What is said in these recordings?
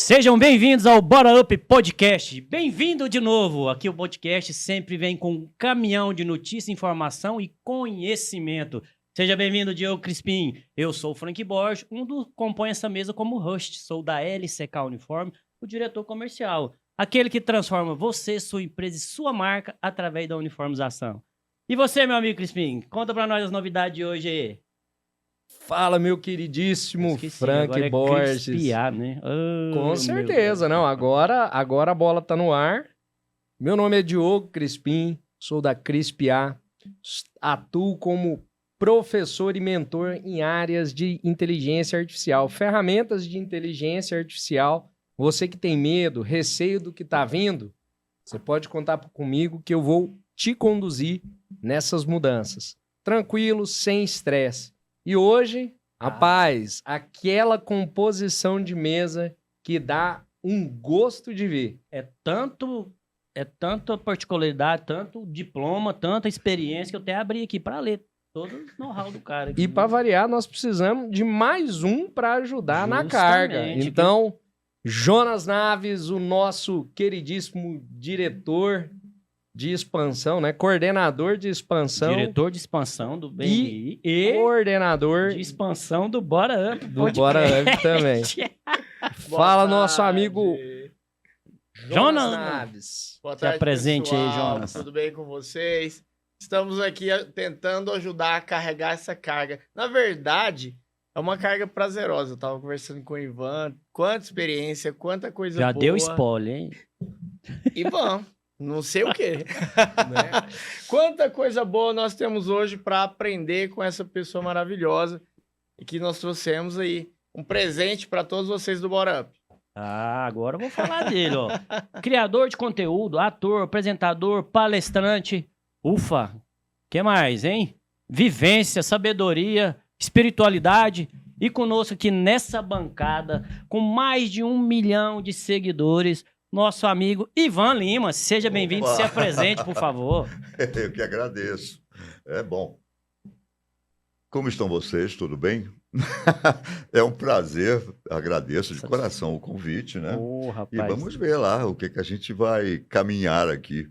Sejam bem-vindos ao Bora Up Podcast. Bem-vindo de novo. Aqui o podcast sempre vem com um caminhão de notícia, informação e conhecimento. Seja bem-vindo, Diogo Crispim. Eu sou o Frank Borges, compõe essa mesa como host. Sou da LCK Uniforme, o diretor comercial. Aquele que transforma você, sua empresa e sua marca através da uniformização. E você, meu amigo Crispim, conta pra nós as novidades de hoje aí. Fala, meu queridíssimo Frank Borges. Crispiar, né? Com certeza, não. Agora a bola tá no ar. Meu nome é Diogo Crispim, sou da Crispiar. Atuo como professor e mentor em áreas de inteligência artificial, ferramentas de inteligência artificial. Você que tem medo, receio do que tá vindo, você pode contar comigo que eu vou te conduzir nessas mudanças. Tranquilo, sem estresse. E hoje, rapaz, aquela composição de mesa que dá um gosto de ver. É tanta particularidade, tanto diploma, tanta experiência que eu até abri aqui para ler todo o know-how do cara. E para variar, nós precisamos de mais um para ajudar na carga. Então, Jonas Naves, o nosso queridíssimo diretor de expansão, né? Coordenador de expansão. Diretor de expansão do BNI e coordenador de expansão do Bora Up. Do Bora Up também. Fala, nosso amigo Jonas Naves. Boa tarde, se apresente pessoal. Aí, Jonas. Tudo bem com vocês? Estamos aqui tentando ajudar a carregar essa carga. Na verdade, é uma carga prazerosa. Eu tava conversando com o Ivan. Quanta experiência, quanta coisa Já boa. deu spoiler, hein? Ivan. Não sei o quê. Né? Quanta coisa boa nós temos hoje para aprender com essa pessoa maravilhosa e que nós trouxemos aí um presente para todos vocês do Bora Up. Ah, agora eu vou falar dele, ó. Criador de conteúdo, ator, apresentador, palestrante. Ufa, que mais, hein? Vivência, sabedoria, espiritualidade. E conosco aqui nessa bancada, com mais de 1 milhão de seguidores, nosso amigo Ivan Lima. Seja bem-vindo, se apresente, por favor. Eu que agradeço. É bom. Como estão vocês? Tudo bem? É um prazer, agradeço de coração o convite, né? Rapaz. E vamos ver lá o que a gente vai caminhar aqui.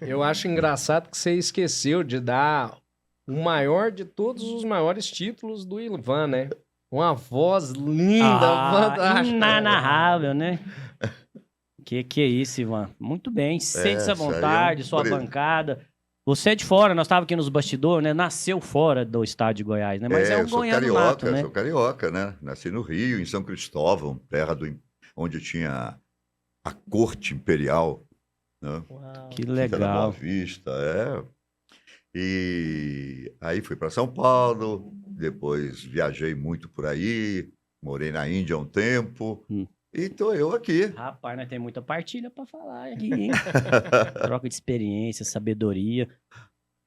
Eu acho engraçado que você esqueceu de dar o maior de todos os maiores títulos do Ivan, né? Uma voz linda, fantástica. Inanarrável, né? Que é isso, Ivan? Muito bem, sente-se à vontade, sua bancada. Você é de fora, nós estávamos aqui nos bastidores, né? Nasceu fora do estado de Goiás, né? Mas é um goiano nato, né? Sou carioca, né? Nasci no Rio, em São Cristóvão, terra onde tinha a corte imperial, né? Uau, que legal. Da Boa Vista, E aí fui para São Paulo, depois viajei muito por aí, morei na Índia há um tempo. E tô eu aqui. Rapaz, nós temos muita partilha pra falar aqui, hein? Troca de experiência, sabedoria.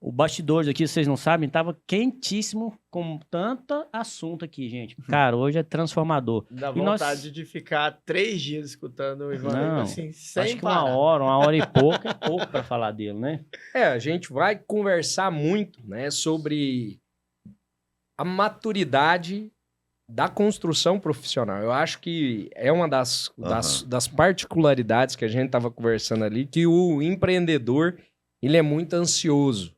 O bastidores aqui, vocês não sabem, tava quentíssimo com tanto assunto aqui, gente. Cara, hoje é transformador. Dá vontade de ficar 3 dias escutando o Ivan assim, sem acho que parar. uma hora e pouco é pouco pra falar dele, né? A gente vai conversar muito, né, sobre a maturidade da construção profissional. Eu acho que é uma das particularidades que a gente estava conversando ali, que o empreendedor, ele é muito ansioso,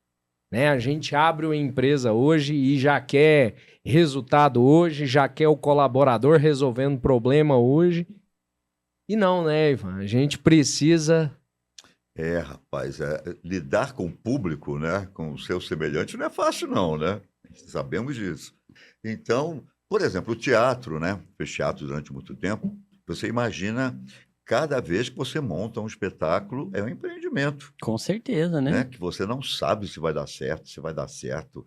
né? A gente abre uma empresa hoje e já quer resultado hoje, já quer o colaborador resolvendo problema hoje. E não, né, Ivan? A gente precisa... Rapaz, lidar com o público, né, com o seu semelhante não é fácil não, né? Sabemos disso. Então... Por exemplo, o teatro, né? Fez teatro durante muito tempo. Você imagina, cada vez que você monta um espetáculo, é um empreendimento. Com certeza, né? Que você não sabe se vai dar certo, se vai dar certo.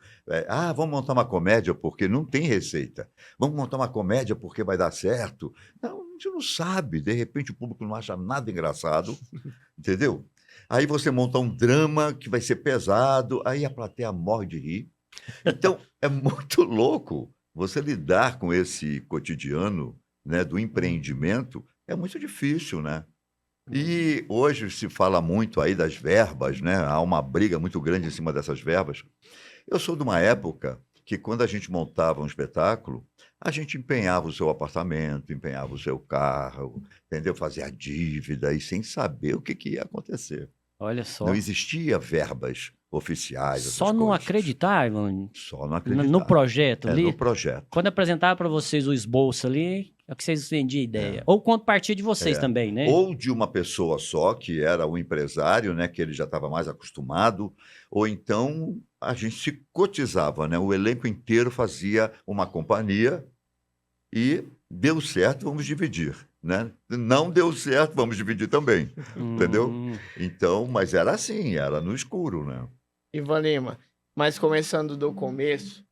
Vamos montar uma comédia porque não tem receita. Vamos montar uma comédia porque vai dar certo. Não, a gente não sabe. De repente o público não acha nada engraçado, entendeu? Aí você monta um drama que vai ser pesado, aí a plateia morre de rir. Então, é muito louco. Você lidar com esse cotidiano, né, do empreendimento é muito difícil, né? E hoje se fala muito aí das verbas, né? Há uma briga muito grande em cima dessas verbas. Eu sou de uma época que quando a gente montava um espetáculo, a gente empenhava o seu apartamento, empenhava o seu carro, entendeu? Fazia a dívida e sem saber o que ia acontecer. Olha só. Não existia verbas oficiais, essas Só não coisas. acreditar, Ivan, Só não acreditar. no projeto ali. No projeto. Quando apresentava para vocês o esboço ali, é que vocês vendiam ideia. Ou quando partia de vocês também, né? Ou de uma pessoa só, que era o empresário, né, que ele já estava mais acostumado, ou então a gente se cotizava, né? O elenco inteiro fazia uma companhia e deu certo, vamos dividir, né? Não deu certo, vamos dividir também, entendeu? Então, mas era assim, era no escuro, né? Ivan Lima, mas começando do começo,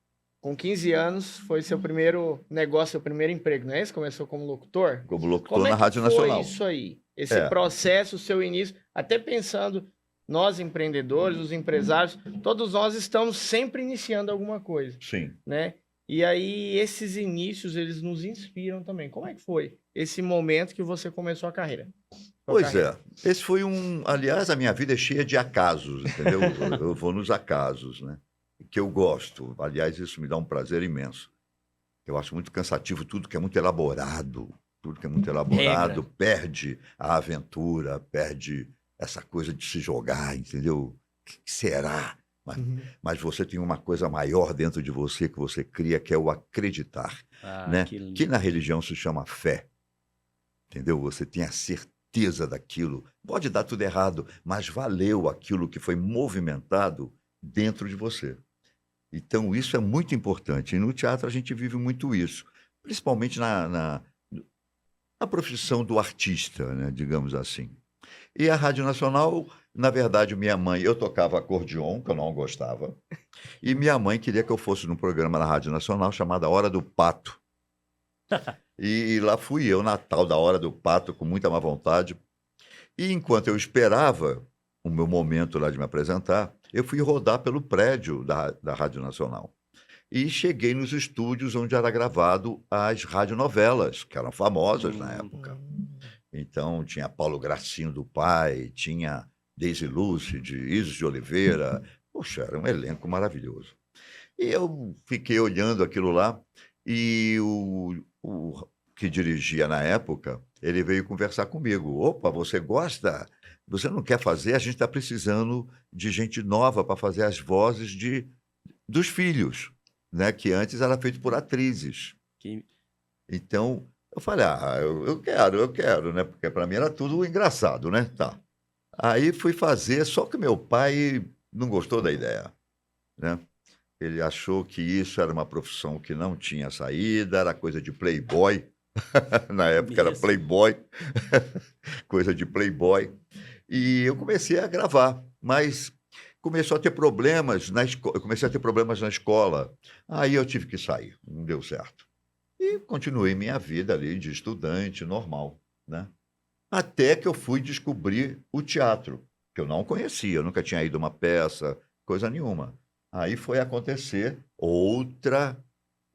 com 15 anos foi seu primeiro negócio, seu primeiro emprego, não é isso? Começou como locutor? Como locutor Como é na que Rádio foi Nacional. isso aí? Esse processo, o seu início, até pensando, nós empreendedores, os empresários, todos nós estamos sempre iniciando alguma coisa, Sim. né? E aí esses inícios, eles nos inspiram também. Como é que foi esse momento que você começou a carreira? Pois é, esse foi aliás, a minha vida é cheia de acasos, entendeu? Eu vou nos acasos, né? Que eu gosto. Aliás, isso me dá um prazer imenso. Eu acho muito cansativo tudo que é muito elaborado. Tudo que é muito elaborado perde a aventura, perde essa coisa de se jogar, entendeu? O que será? Mas você tem uma coisa maior dentro de você que você cria, que é o acreditar, né? Que na religião se chama fé, entendeu? Você tem a certeza daquilo. Pode dar tudo errado, mas valeu aquilo que foi movimentado dentro de você. Então, isso é muito importante. E no teatro a gente vive muito isso, principalmente na profissão do artista, né? Digamos assim. E a Rádio Nacional, na verdade, minha mãe, eu tocava acordeon, que eu não gostava, e minha mãe queria que eu fosse num programa na Rádio Nacional chamado A Hora do Pato. E lá fui eu, na tal da Hora do Pato, com muita má vontade. E enquanto eu esperava o meu momento lá de me apresentar, eu fui rodar pelo prédio da Rádio Nacional. E cheguei nos estúdios onde era gravado as radionovelas, que eram famosas na época. Então, tinha Paulo Gracinho do Pai, tinha Daisy Lúcide, Isis de Oliveira. Poxa, era um elenco maravilhoso. E eu fiquei olhando aquilo lá, e o que dirigia na época, ele veio conversar comigo. Opa, você gosta? Você não quer fazer? A gente está precisando de gente nova para fazer as vozes dos filhos, né? Que antes era feito por atrizes. Então, eu falei, eu quero, né? Porque para mim era tudo engraçado, né? Tá. Aí fui fazer, só que meu pai não gostou da ideia, né? Ele achou que isso era uma profissão que não tinha saída, era coisa de playboy. Na época era playboy, coisa de playboy. E eu comecei a gravar, mas começou a ter problemas na escola. Eu comecei a ter problemas na escola. Aí eu tive que sair, não deu certo. E continuei minha vida ali de estudante normal, né? Até que eu fui descobrir o teatro, que eu não conhecia, eu nunca tinha ido a uma peça, coisa nenhuma. Aí foi acontecer outra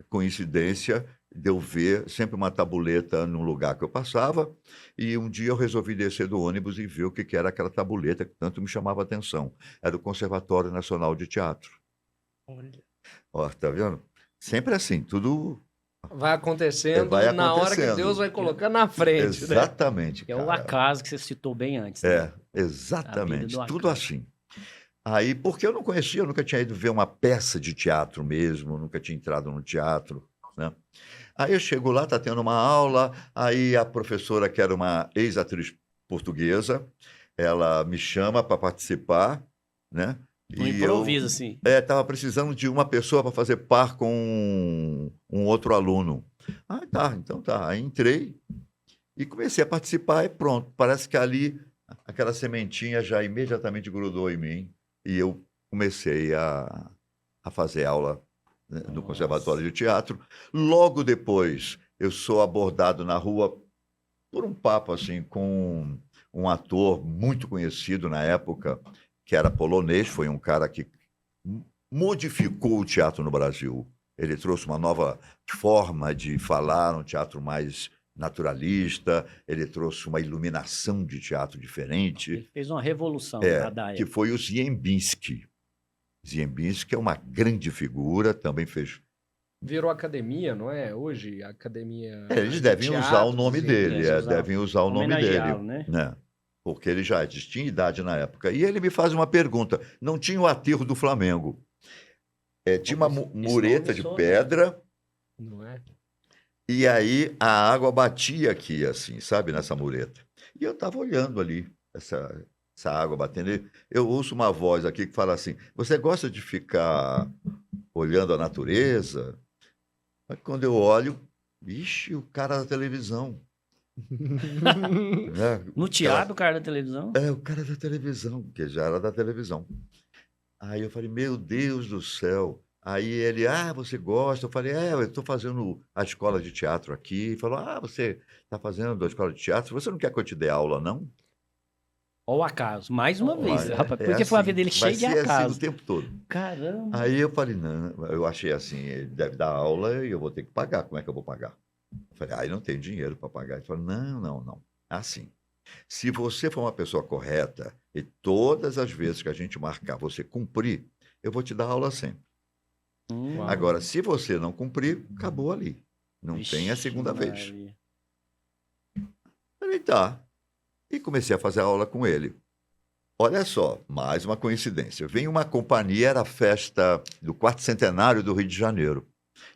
coincidência de eu ver sempre uma tabuleta no lugar que eu passava, e um dia eu resolvi descer do ônibus e ver o que era aquela tabuleta que tanto me chamava a atenção. Era o Conservatório Nacional de Teatro. Olha. Ó, tá vendo? Sempre assim, tudo vai acontecendo na hora que Deus vai colocando na frente. Exatamente. Que é o acaso que você citou bem antes. Né? Exatamente. Tudo assim. Aí, porque eu não conhecia, eu nunca tinha ido ver uma peça de teatro mesmo, nunca tinha entrado no teatro, né? Aí eu chego lá, tá tendo uma aula, aí a professora, que era uma ex-atriz portuguesa, ela me chama para participar, né? Um improviso, assim. Estava precisando de uma pessoa para fazer par com um outro aluno. Ah, tá, então tá. Aí entrei e comecei a participar e pronto. Parece que ali aquela sementinha já imediatamente grudou em mim e eu comecei a fazer aula, né, no Conservatório de Teatro. Logo depois, eu sou abordado na rua por um papo assim com um ator muito conhecido na época, que era polonês, foi um cara que modificou o teatro no Brasil. Ele trouxe uma nova forma de falar, um teatro mais naturalista, ele trouxe uma iluminação de teatro diferente. Ele fez uma revolução da época. Que foi o Ziembinski. Ziembinski é uma grande figura, também fez Virou academia, não é? Hoje, academia... Eles devem de usar o teatro, nome assim. dele, devem usar o nome dele. Homenageá-lo, né? Né? Porque ele já tinha idade na época. E ele me faz uma pergunta: não tinha o aterro do Flamengo? Tinha uma mureta de pedra, Não é? e aí a água batia aqui, assim, sabe, nessa mureta. E eu estava olhando ali, essa água batendo. Eu ouço uma voz aqui que fala assim: você gosta de ficar olhando a natureza? Mas quando eu olho, ixi, o cara da televisão. Né? No teatro, o cara da televisão. O cara da televisão, que já era da televisão. Aí eu falei, meu Deus do céu. Aí ele, você gosta? Eu falei, eu estou fazendo a escola de teatro aqui. Ele falou, você está fazendo a escola de teatro? Você não quer que eu te dê aula, não? Ó o acaso, mais uma vez, Olha, rapaz. Porque foi a vida dele cheia de vai ser assim acaso. o tempo todo. Caramba. Aí eu falei, não, eu achei assim, ele deve dar aula e eu vou ter que pagar. Como é que eu vou pagar? Eu falei, não tenho dinheiro para pagar. Ele falou, não. Assim, se você for uma pessoa correta e todas as vezes que a gente marcar você cumprir, eu vou te dar aula sempre. Uau. Agora, se você não cumprir, acabou ali. Não Vixe, tem a segunda vez. Maria. Falei, tá. E comecei a fazer aula com ele. Olha só, mais uma coincidência. Vem uma companhia, era a festa do 4º centenário do Rio de Janeiro.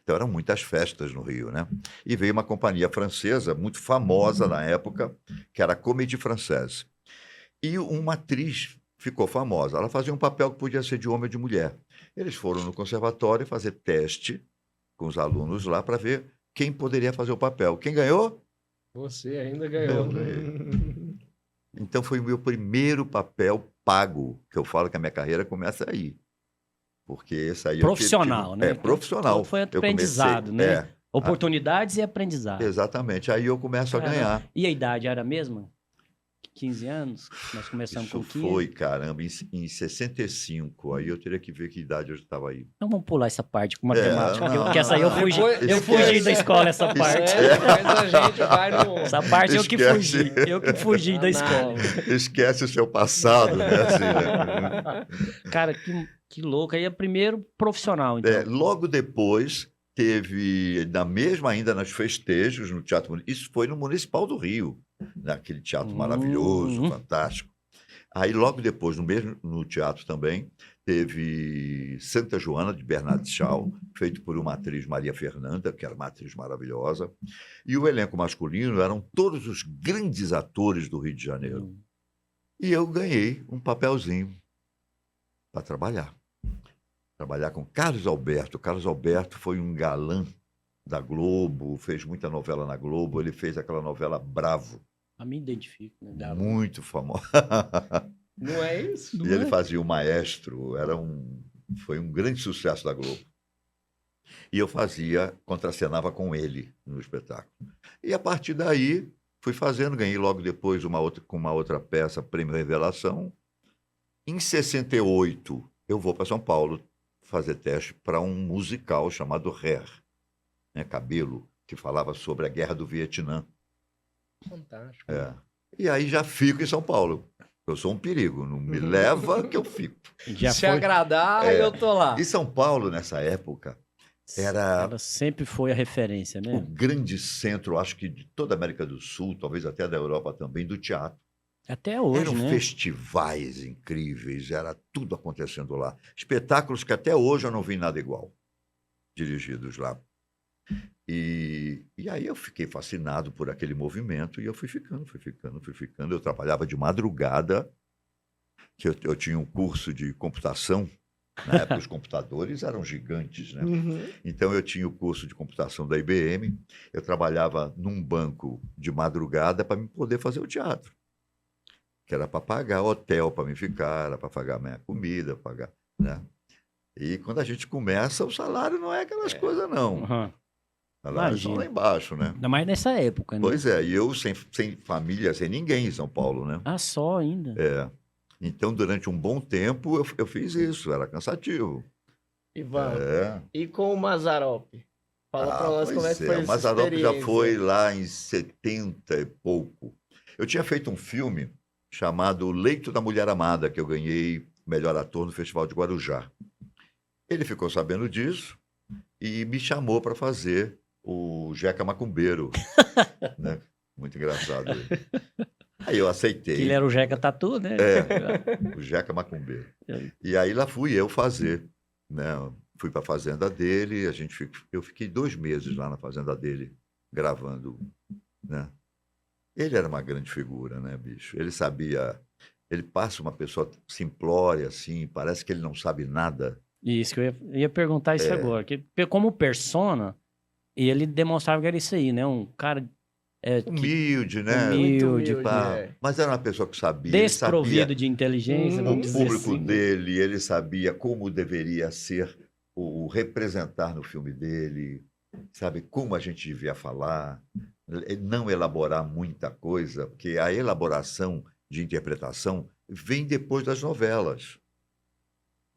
Então, eram muitas festas no Rio, né? E veio uma companhia francesa, muito famosa na época, que era a Comédie Française. E uma atriz ficou famosa. Ela fazia um papel que podia ser de homem ou de mulher. Eles foram no conservatório fazer teste com os alunos lá para ver quem poderia fazer o papel. Quem ganhou? Você ainda ganhou. Eu ganhei. Então, foi o meu primeiro papel pago, que eu falo que a minha carreira começa aí. Porque esse aí... Profissional, né? Profissional. Foi Eu aprendizado, comecei, né? Oportunidades e aprendizado. Exatamente. Aí eu começo a ganhar. E a idade era a mesma? 15 anos? Nós começamos Isso com 15? foi, caramba, em 65. Aí eu teria que ver que idade eu estava aí. Então vamos pular essa parte com matemática, não, porque essa aí eu não. fugi. Depois- Eu fugi da escola, essa parte. Mas a gente vai no... Essa parte eu que Esquece. fugi. Eu que fugi da escola. Esquece o seu passado, né? Assim, né? Cara, que louco. Aí é primeiro profissional, então. Logo depois, teve, ainda nos festejos, no Teatro... Isso foi no Municipal do Rio, naquele teatro maravilhoso, fantástico. Aí, logo depois, no teatro também, teve Santa Joana, de Bernardo Shaw, feito por uma atriz, Maria Fernanda, que era uma atriz maravilhosa. E o elenco masculino eram todos os grandes atores do Rio de Janeiro. E eu ganhei um papelzinho para trabalhar. Trabalhar com Carlos Alberto. Carlos Alberto foi um galã da Globo, fez muita novela na Globo. Ele fez aquela novela Bravo. Eu me identifico, né? Galo? Muito famosa. Não é isso? E ele fazia o Maestro, foi um grande sucesso da Globo. E eu contracenava com ele no espetáculo. E a partir daí, fui fazendo, ganhei logo depois com uma outra peça, Prêmio Revelação. Em 68, eu vou para São Paulo fazer teste para um musical chamado Hair, né, Cabelo, que falava sobre a Guerra do Vietnã. Fantástico. E aí já fico em São Paulo. Eu sou um perigo, não me leva que eu fico. Já Se foi. agradar, eu tô lá. E São Paulo, nessa época, era Ela sempre foi a referência, o né? grande centro, acho que de toda a América do Sul, talvez até da Europa também, do teatro. Até hoje, Eram né? festivais incríveis, era tudo acontecendo lá. Espetáculos que até hoje eu não vi nada igual, dirigidos lá. E aí eu fiquei fascinado por aquele movimento e eu fui ficando. Eu trabalhava de madrugada, que eu tinha um curso de computação. Na época os computadores eram gigantes, né? Então eu tinha o curso de computação da IBM, eu trabalhava num banco de madrugada para poder fazer o teatro. Que era para pagar hotel para me ficar, era para pagar minha comida, pagar, né? E quando a gente começa, o salário não é aquelas coisas, não. Uhum. O salário só lá embaixo, né? Ainda mais nessa época, né? Pois é, e eu sem família, sem ninguém em São Paulo, né? Ah, só ainda. Então, durante um bom tempo, eu fiz isso, era cansativo. Ivan, É. e com o Mazzaropi? Fala pra nós como é que foi O essa Mazzaropi já experiência. foi lá em 70 e pouco. Eu tinha feito um filme chamado O Leito da Mulher Amada, que eu ganhei melhor ator no Festival de Guarujá. Ele ficou sabendo disso e me chamou para fazer o Jeca Macumbeiro, né? Muito engraçado ele. Aí eu aceitei. Que ele era o Jeca Tatu, né? O Jeca Macumbeiro. E aí lá fui eu fazer, né? Fui para a fazenda dele, eu fiquei 2 meses lá na fazenda dele, gravando, né? Ele era uma grande figura, né, bicho? Ele sabia, ele passa uma pessoa simplória, assim, parece que ele não sabe nada. Isso, que eu ia perguntar isso agora. Que, como persona, ele demonstrava que era isso aí, né? Um cara... Humilde, né? Muito humilde, humilde, Mas era uma pessoa que sabia. Ele desprovido sabia de inteligência, o vamos dizer público assim. dele, ele sabia como deveria ser o representar no filme dele, sabe? Como a gente devia falar, não elaborar muita coisa, porque a elaboração de interpretação vem depois das novelas,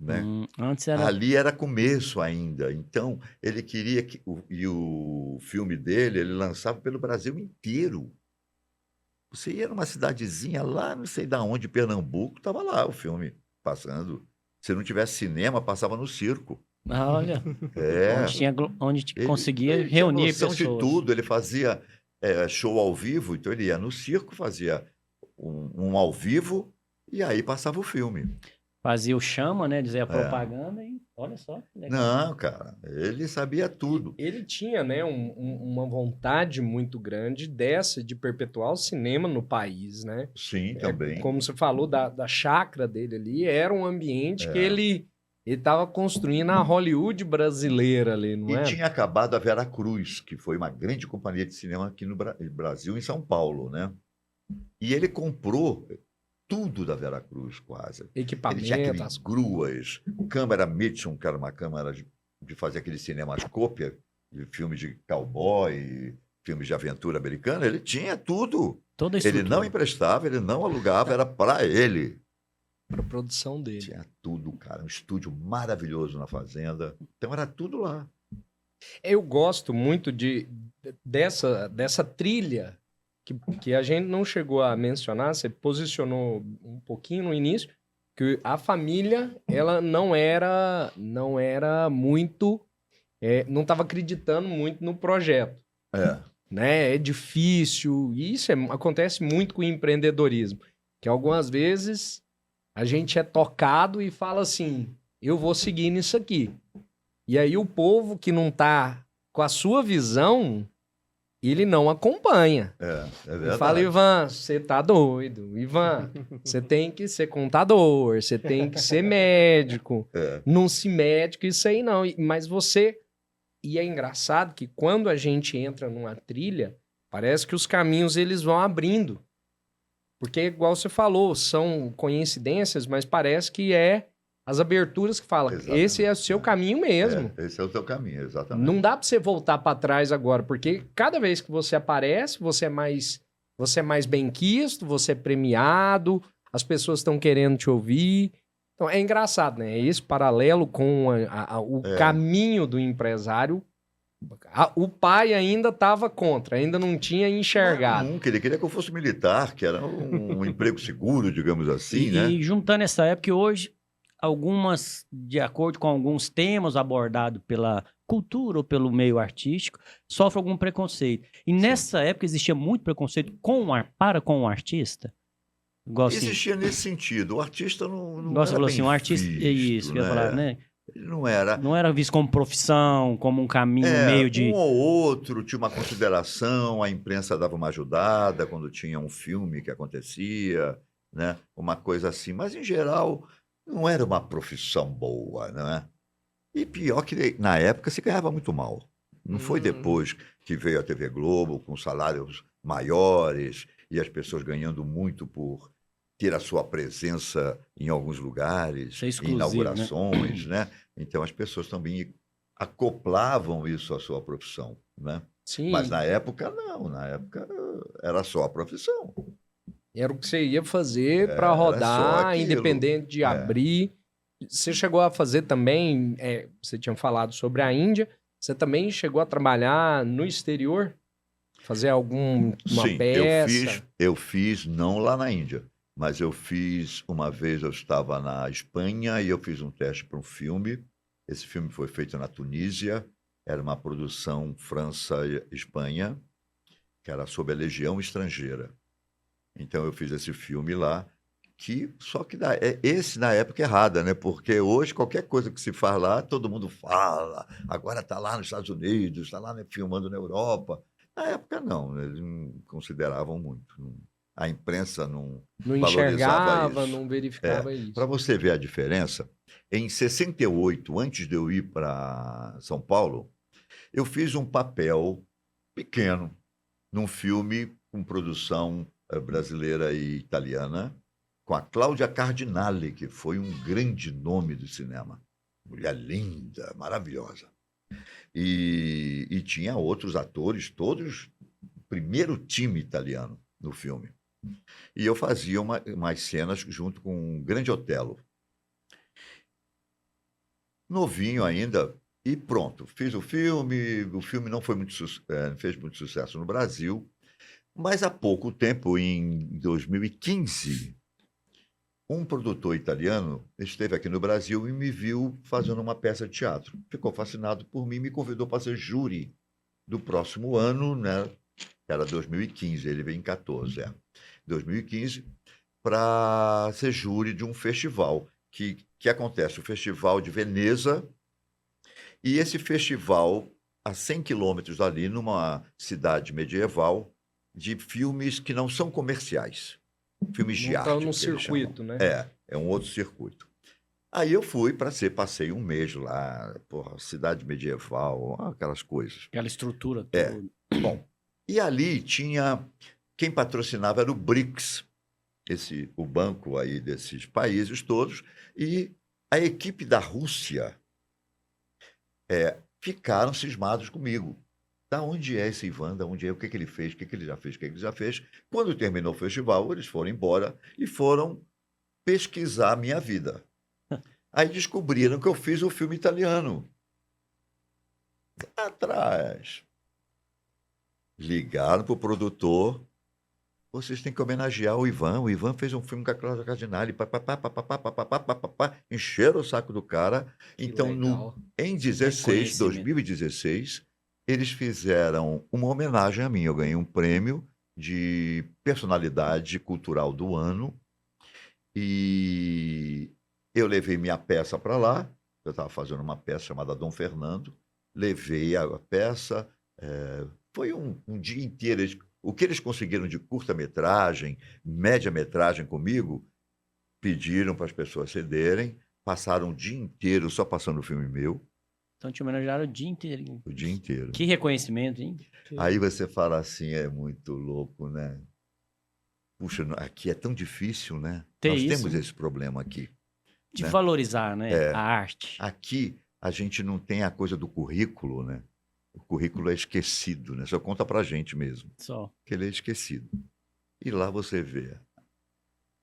né? Antes era... Ali era começo ainda, então ele queria que o filme dele ele lançava pelo Brasil inteiro. Você ia numa cidadezinha lá, não sei da onde, Pernambuco, estava lá o filme passando. Se não tivesse cinema, passava no circo. Olha, É. onde Ele conseguia tinha reunir noção pessoas. de tudo. Ele fazia show ao vivo, então ele ia no circo, fazia um ao vivo e aí passava o filme. Fazia o chama, né? Dizia a propaganda e olha só. Que legal. Não, cara, ele sabia tudo. Ele tinha, né, uma vontade muito grande dessa de perpetuar o cinema no país, né? Sim, também. Como você falou da chácara dele ali, era um ambiente que ele estava construindo a Hollywood brasileira ali, não é? E tinha acabado a Vera Cruz, que foi uma grande companhia de cinema aqui no Brasil, em São Paulo, né? E ele comprou tudo da Vera Cruz, quase. Ele tinha Equipamento, aquelas gruas, câmera Mitchum, que era uma câmera de fazer aqueles cinemas cópia, de filmes de cowboy, filmes de aventura americana. Ele tinha tudo. Toda a Ele estrutura. não emprestava, ele não alugava, era para ele. para produção dele. Tinha tudo, cara. Um estúdio maravilhoso na fazenda. Então era tudo lá. Eu gosto muito dessa trilha que a gente não chegou a mencionar, você posicionou um pouquinho no início, que a família, ela não era muito, não estava acreditando muito no projeto, né? É difícil, e isso acontece muito com o empreendedorismo, que algumas vezes a gente é tocado e fala assim, eu vou seguir nisso aqui. E aí o povo que não está com a sua visão, ele não acompanha. É verdade. Eu falo, Ivan, você tá doido. Ivan, você tem que ser contador, você tem que ser médico. Não se médico, isso aí não. Mas você... E é engraçado que quando a gente entra numa trilha, parece que os caminhos eles vão abrindo. Porque, igual você falou, são coincidências, mas parece que as aberturas que falam, Exatamente. esse é o seu caminho mesmo. Esse é o teu caminho, exatamente. Não dá pra você voltar pra trás agora, porque cada vez que você aparece, você é mais benquisto, você é premiado, as pessoas estão querendo te ouvir. Então é engraçado, né? Esse paralelo com o caminho do empresário. O pai ainda estava contra, ainda não tinha enxergado. Nunca, ele queria que eu fosse militar, que era um emprego seguro, digamos assim, né? E juntando essa época, hoje, de acordo com alguns temas abordados pela cultura ou pelo meio artístico, sofre algum preconceito. E nessa época existia muito preconceito para com o artista? Igual assim, Existia nesse sentido. O artista não igual você era falou bem assim, um artista... visto, É isso, que eu ia falar, né? Ele não era... Não era visto como profissão, como um caminho meio de... Um ou outro tinha uma consideração, a imprensa dava uma ajudada quando tinha um filme que acontecia, né? Uma coisa assim. Mas, em geral, não era uma profissão boa, né? E pior que, na época, se ganhava muito mal. Não foi depois que veio a TV Globo, com salários maiores, e as pessoas ganhando muito por ter a sua presença em alguns lugares, em inaugurações, né? Então as pessoas também acoplavam isso à sua profissão, né? Sim. Mas na época não, na época era só a profissão. Era o que você ia fazer para rodar, independente de abrir. Você chegou a fazer também, você tinha falado sobre a Índia, você também chegou a trabalhar no exterior? Fazer uma peça? Eu fiz, não lá na Índia. Mas eu fiz, uma vez eu estava na Espanha e eu fiz um teste para um filme. Esse filme foi feito na Tunísia Era uma produção França-Espanha, que era sobre a Legião Estrangeira. Então eu fiz esse filme lá, só que esse na época errada, né? Porque hoje qualquer coisa que se faz lá, todo mundo fala. Agora está lá nos Estados Unidos, está lá, né, filmando na Europa. Na época não, eles não consideravam muito. A imprensa não valorizava enxergava, isso. não verificava isso. Para você ver a diferença, em 68, antes de eu ir para São Paulo, eu fiz um papel pequeno num filme com produção brasileira e italiana, com a Cláudia Cardinale, que foi um grande nome do cinema. Mulher linda, maravilhosa. E tinha outros atores, todos primeiro time italiano no filme. E eu fazia umas cenas junto com um grande Otelo. Novinho ainda, e pronto. Fiz o filme não foi fez muito sucesso no Brasil, mas há pouco tempo, em 2015, um produtor italiano esteve aqui no Brasil e me viu fazendo uma peça de teatro. Ficou fascinado por mim e me convidou para ser júri do próximo ano, né? Era 2015, ele veio em 14, 2015, para ser júri de um festival que acontece, o Festival de Veneza, e esse festival, a 100 quilômetros dali, numa cidade medieval, de filmes que não são comerciais. Filmes de arte. Então, no circuito, né? É um outro circuito. Aí eu fui passei um mês lá, cidade medieval, aquelas coisas. Aquela estrutura toda. Bom, e ali quem patrocinava era o BRICS, o banco aí desses países todos, e a equipe da Rússia ficaram cismados comigo. Da onde é esse Ivan? Da onde é? O que ele fez? O que ele já fez? O que ele já fez? Quando terminou o festival, eles foram embora e foram pesquisar a minha vida. Aí descobriram que eu fiz o filme italiano. Atrás. Ligaram para o produtor. Vocês têm que homenagear o Ivan. O Ivan fez um filme com a Cláudia Cardinale. Encheram o saco do cara. Então, em 2016, eles fizeram uma homenagem a mim. Eu ganhei um prêmio de personalidade cultural do ano. E eu levei minha peça para lá. Eu estava fazendo uma peça chamada Dom Fernando. Levei a peça. Foi um dia inteiro. O que eles conseguiram de curta-metragem, média-metragem comigo, pediram para as pessoas cederem. Passaram o dia inteiro só passando o filme meu. Então te homenagearam o dia inteiro. Hein? O dia inteiro. Que reconhecimento, hein? Aí você fala assim, é muito louco, né? Puxa, aqui é tão difícil, né? Nós temos esse problema aqui. De né? valorizar, né? A arte. Aqui a gente não tem a coisa do currículo, né? O currículo é esquecido, né? Só conta pra gente mesmo. Só. Que ele é esquecido. E lá você vê.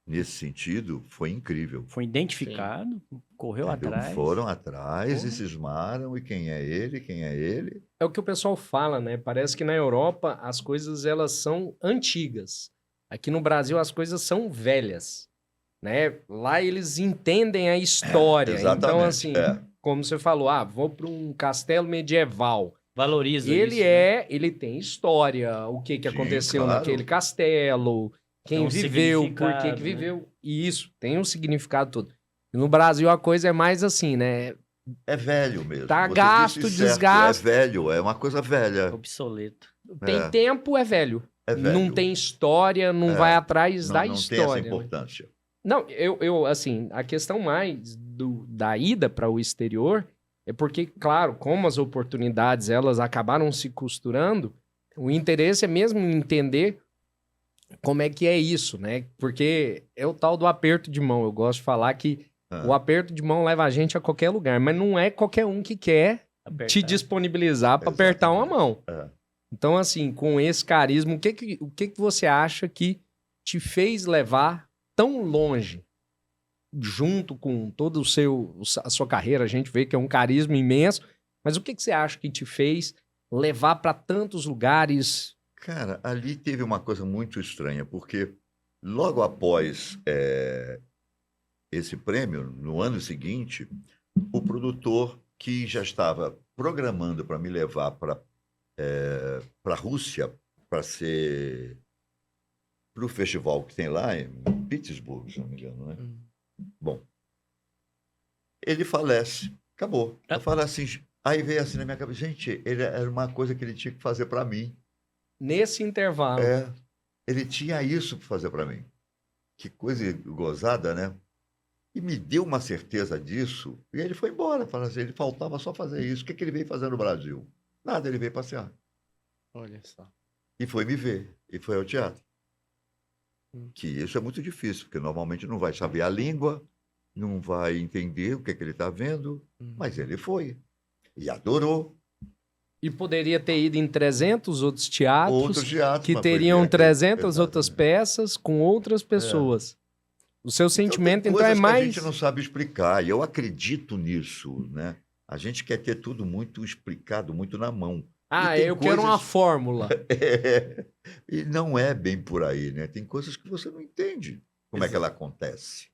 Nesse sentido, foi incrível. Foi identificado, correu atrás. Foram atrás e cismaram. E quem é ele? Quem é ele? É o que o pessoal fala, né? Parece que na Europa as coisas elas são antigas. Aqui no Brasil as coisas são velhas, né? Lá eles entendem a história. Exatamente. Então, assim, como você falou, vou para um castelo medieval. Valoriza ele isso. Né? Ele tem história, o que aconteceu claro. naquele castelo, quem viveu, por que viveu. Né? E isso tem um significado todo. E no Brasil a coisa é mais assim, né? É velho mesmo. Tá Você gasto, disse certo, desgaste. É velho, é uma coisa velha. Obsoleto. Tem tempo, é velho. É velho. Não tem história, não vai atrás da história. Não tem essa importância. Não, eu assim, a questão mais da ida para o exterior é porque, claro, como as oportunidades elas acabaram se costurando, o interesse é mesmo entender como é que é isso, né? Porque é o tal do aperto de mão. Eu gosto de falar que o aperto de mão leva a gente a qualquer lugar, mas não é qualquer um que quer te disponibilizar para apertar uma mão. Então, assim, com esse carisma, o que você acha que te fez levar tão longe, junto com toda a sua carreira? A gente vê que é um carisma imenso, mas o que você acha que te fez levar para tantos lugares? Cara, ali teve uma coisa muito estranha, porque logo após esse prêmio, no ano seguinte, o produtor que já estava programando para me levar para a Rússia, para ser para o festival que tem lá em Pittsburgh, se não me engano, né? Bom, ele falece, acabou. Eu falo assim, aí veio assim na minha cabeça, gente, era uma coisa que ele tinha que fazer para mim. Nesse intervalo. Ele tinha isso para fazer para mim. Que coisa gozada, né? E me deu uma certeza disso, e ele foi embora. Falando assim, ele faltava só fazer isso. O que ele veio fazer no Brasil? Nada, ele veio passear. Olha só. E foi me ver, e foi ao teatro. Que isso é muito difícil, porque normalmente não vai saber a língua, não vai entender o que ele está vendo, mas ele foi. E adorou. E poderia ter ido em 300 outros teatros, Outros teatros, que mas foi teriam ver 300 exatamente. outras peças com outras pessoas. O seu sentimento, tem então, é coisas que a mais... gente não sabe explicar, e eu acredito nisso, né? A gente quer ter tudo muito explicado, muito na mão. Ah, E tem eu quero uma coisas- fórmula. E não é bem por aí, né? Tem coisas que você não entende como é que ela acontece.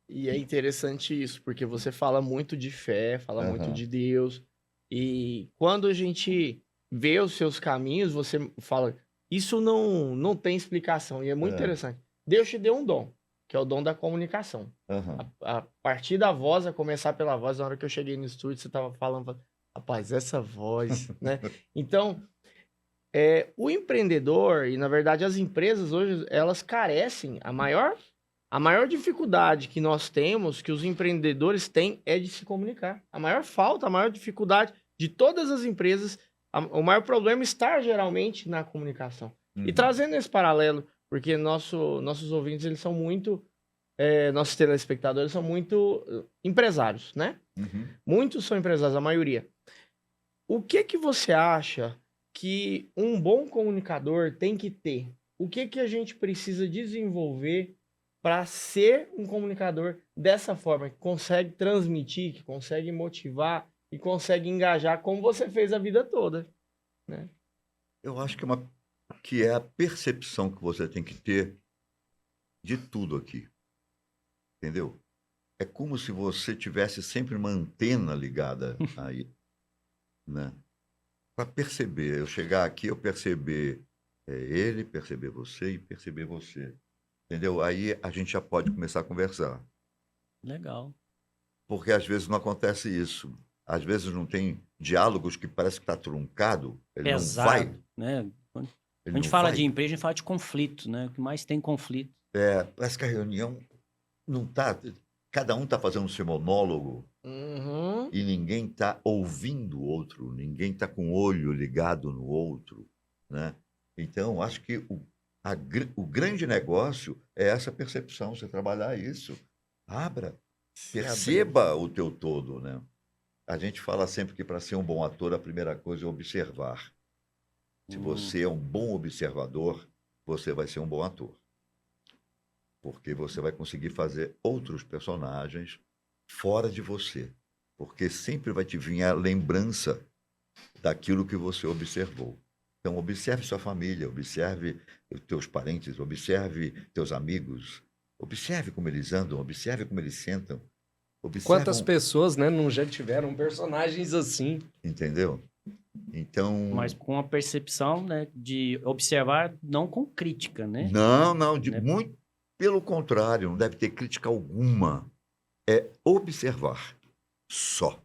E é interessante isso, porque você fala muito de fé, fala muito Aham. de Deus. E quando a gente vê os seus caminhos, você fala, isso não tem explicação. E é muito É. interessante. Deus te deu um dom, que é o dom da comunicação. Aham. A partir da voz, a começar pela voz, na hora que eu cheguei no estúdio, você tava falando, rapaz, essa voz, né? Então, o empreendedor, e na verdade as empresas hoje, elas carecem, a maior dificuldade que nós temos, que os empreendedores têm, é de se comunicar. A maior falta, a maior dificuldade de todas as empresas, o maior problema está geralmente na comunicação. E Uhum. trazendo esse paralelo, porque nossos ouvintes, eles são muito, nossos telespectadores são muito empresários, né? Uhum. Muitos são empresários, a maioria. O que você acha que um bom comunicador tem que ter? O que a gente precisa desenvolver para ser um comunicador dessa forma, que consegue transmitir, que consegue motivar e consegue engajar como você fez a vida toda, né? Eu acho que é a percepção que você tem que ter de tudo aqui. Entendeu? É como se você tivesse sempre uma antena ligada aí, né? Para perceber, eu chegar aqui, eu perceber ele, perceber você e perceber você. Entendeu? Aí a gente já pode começar a conversar. Legal. Porque às vezes não acontece isso. Às vezes não tem diálogos que parece que está truncado. Ele não vai. Pesado, né? Quando Ele a gente não fala vai. de empresa, a gente fala de conflito, né? O que mais tem conflito. Parece que a reunião não está. Cada um está fazendo o seu monólogo Uhum. e ninguém está ouvindo o outro, ninguém está com o olho ligado no outro, né? Então, acho que o grande negócio é essa percepção, você trabalhar isso. Abra, perceba o teu todo, né? A gente fala sempre que para ser um bom ator, a primeira coisa é observar. Se você é um bom observador, você vai ser um bom ator. Porque você vai conseguir fazer outros personagens fora de você. Porque sempre vai te vir a lembrança daquilo que você observou. Então, observe sua família, observe os teus parentes, observe teus amigos, observe como eles andam, observe como eles sentam. Quantas pessoas, né, não já tiveram personagens assim? Entendeu? Então... Mas com a percepção, né, de observar, não com crítica, né? Não, Né? muito pelo contrário, não deve ter crítica alguma. É observar. Só.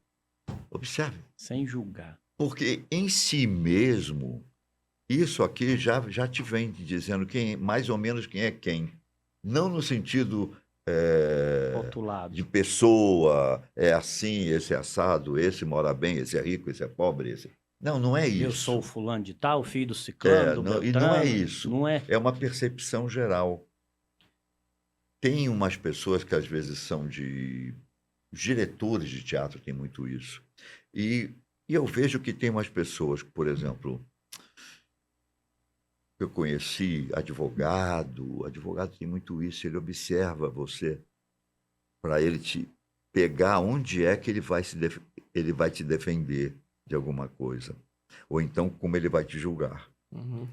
Observe. Sem julgar. Porque em si mesmo, isso aqui já te vem dizendo mais ou menos quem é quem. Não no sentido Rotulado. de pessoa, é assim, esse é assado, esse mora bem, esse é rico, esse é pobre, esse... Não é isso. Eu sou o fulano de tal, filho do ciclano, do e Beltrano. não é isso. Não é. É uma percepção geral. Tem umas pessoas que às vezes são diretores de teatro, tem muito isso. E eu vejo que tem umas pessoas, por exemplo, eu conheci advogado tem muito isso, ele observa você para ele te pegar onde é que ele vai te defender de alguma coisa. Ou então como ele vai te julgar. Uhum.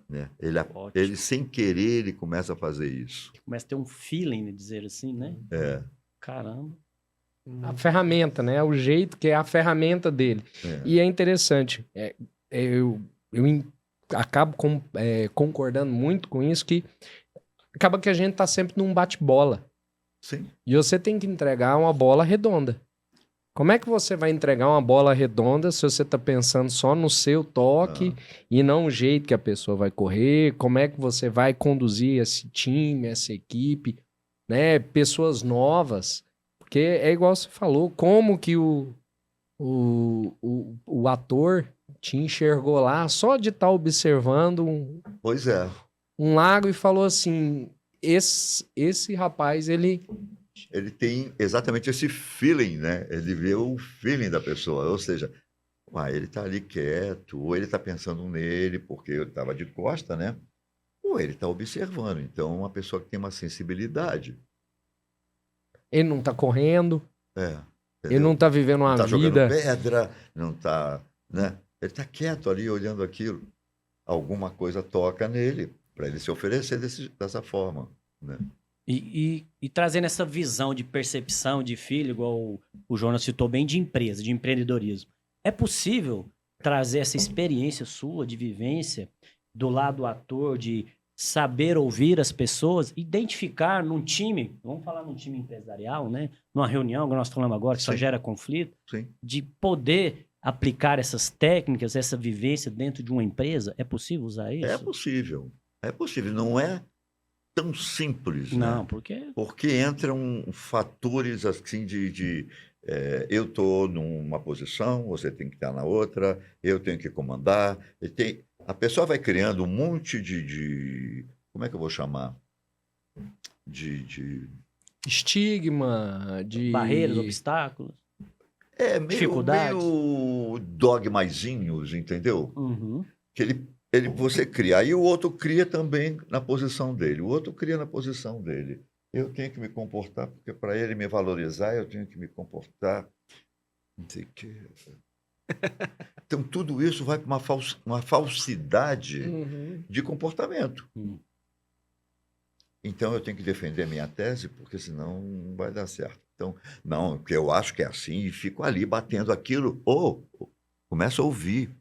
Né? Ótimo. Ele, sem querer, ele começa a fazer isso. Começa a ter um feeling, de dizer assim, né? É. Caramba. a ferramenta, né? O jeito que é a ferramenta dele. É. E é interessante. Eu acabo concordando muito com isso, que acaba que a gente tá sempre num bate-bola. Sim. E você tem que entregar uma bola redonda. Como é que você vai entregar uma bola redonda se você tá pensando só no seu toque e não o jeito que a pessoa vai correr? Como é que você vai conduzir esse time, essa equipe, né? Pessoas novas. Porque é igual você falou, como que o ator te enxergou lá só de estar observando Pois é. um lago e falou assim, esse rapaz, ele Ele tem exatamente esse feeling, né? Ele vê o feeling da pessoa. Ou seja, ele está ali quieto, ou ele está pensando nele, porque eu estava de costa, né? Ou ele está observando. Então, uma pessoa que tem uma sensibilidade. ele não tá correndo, ele Entendeu? não tá vivendo uma Não está jogando vida. pedra, não está, né? Ele está quieto ali olhando aquilo. Alguma coisa toca nele para ele se oferecer dessa forma, né? E trazendo essa visão de percepção de filho, igual o Jonas citou bem, de empresa, de empreendedorismo. É possível trazer essa experiência sua de vivência do lado ator, de saber ouvir as pessoas, identificar num time, vamos falar num time empresarial, né? Numa reunião que nós falamos agora, que só Sim. gera conflito, Sim. de poder aplicar essas técnicas, essa vivência dentro de uma empresa? É possível usar isso? É possível. É possível. Não é tão simples, Não, né? porque... Porque entram fatores assim eu estou numa posição, você tem que estar na outra, eu tenho que comandar. A pessoa vai criando um monte como é que eu vou chamar? De Estigma, de... barreiras, obstáculos. meio Dificuldades. dogmazinhos, entendeu? Uhum. Que você cria. Aí o outro cria também na posição dele. O outro cria na posição dele. Eu tenho que me comportar, porque para ele me valorizar, eu tenho que me comportar. Não sei o quê. Então, tudo isso vai para uma falsidade Uhum. de comportamento. Então, eu tenho que defender a minha tese, porque senão não vai dar certo. Então, não, porque eu acho que é assim, e fico ali batendo aquilo, ou começo a ouvir.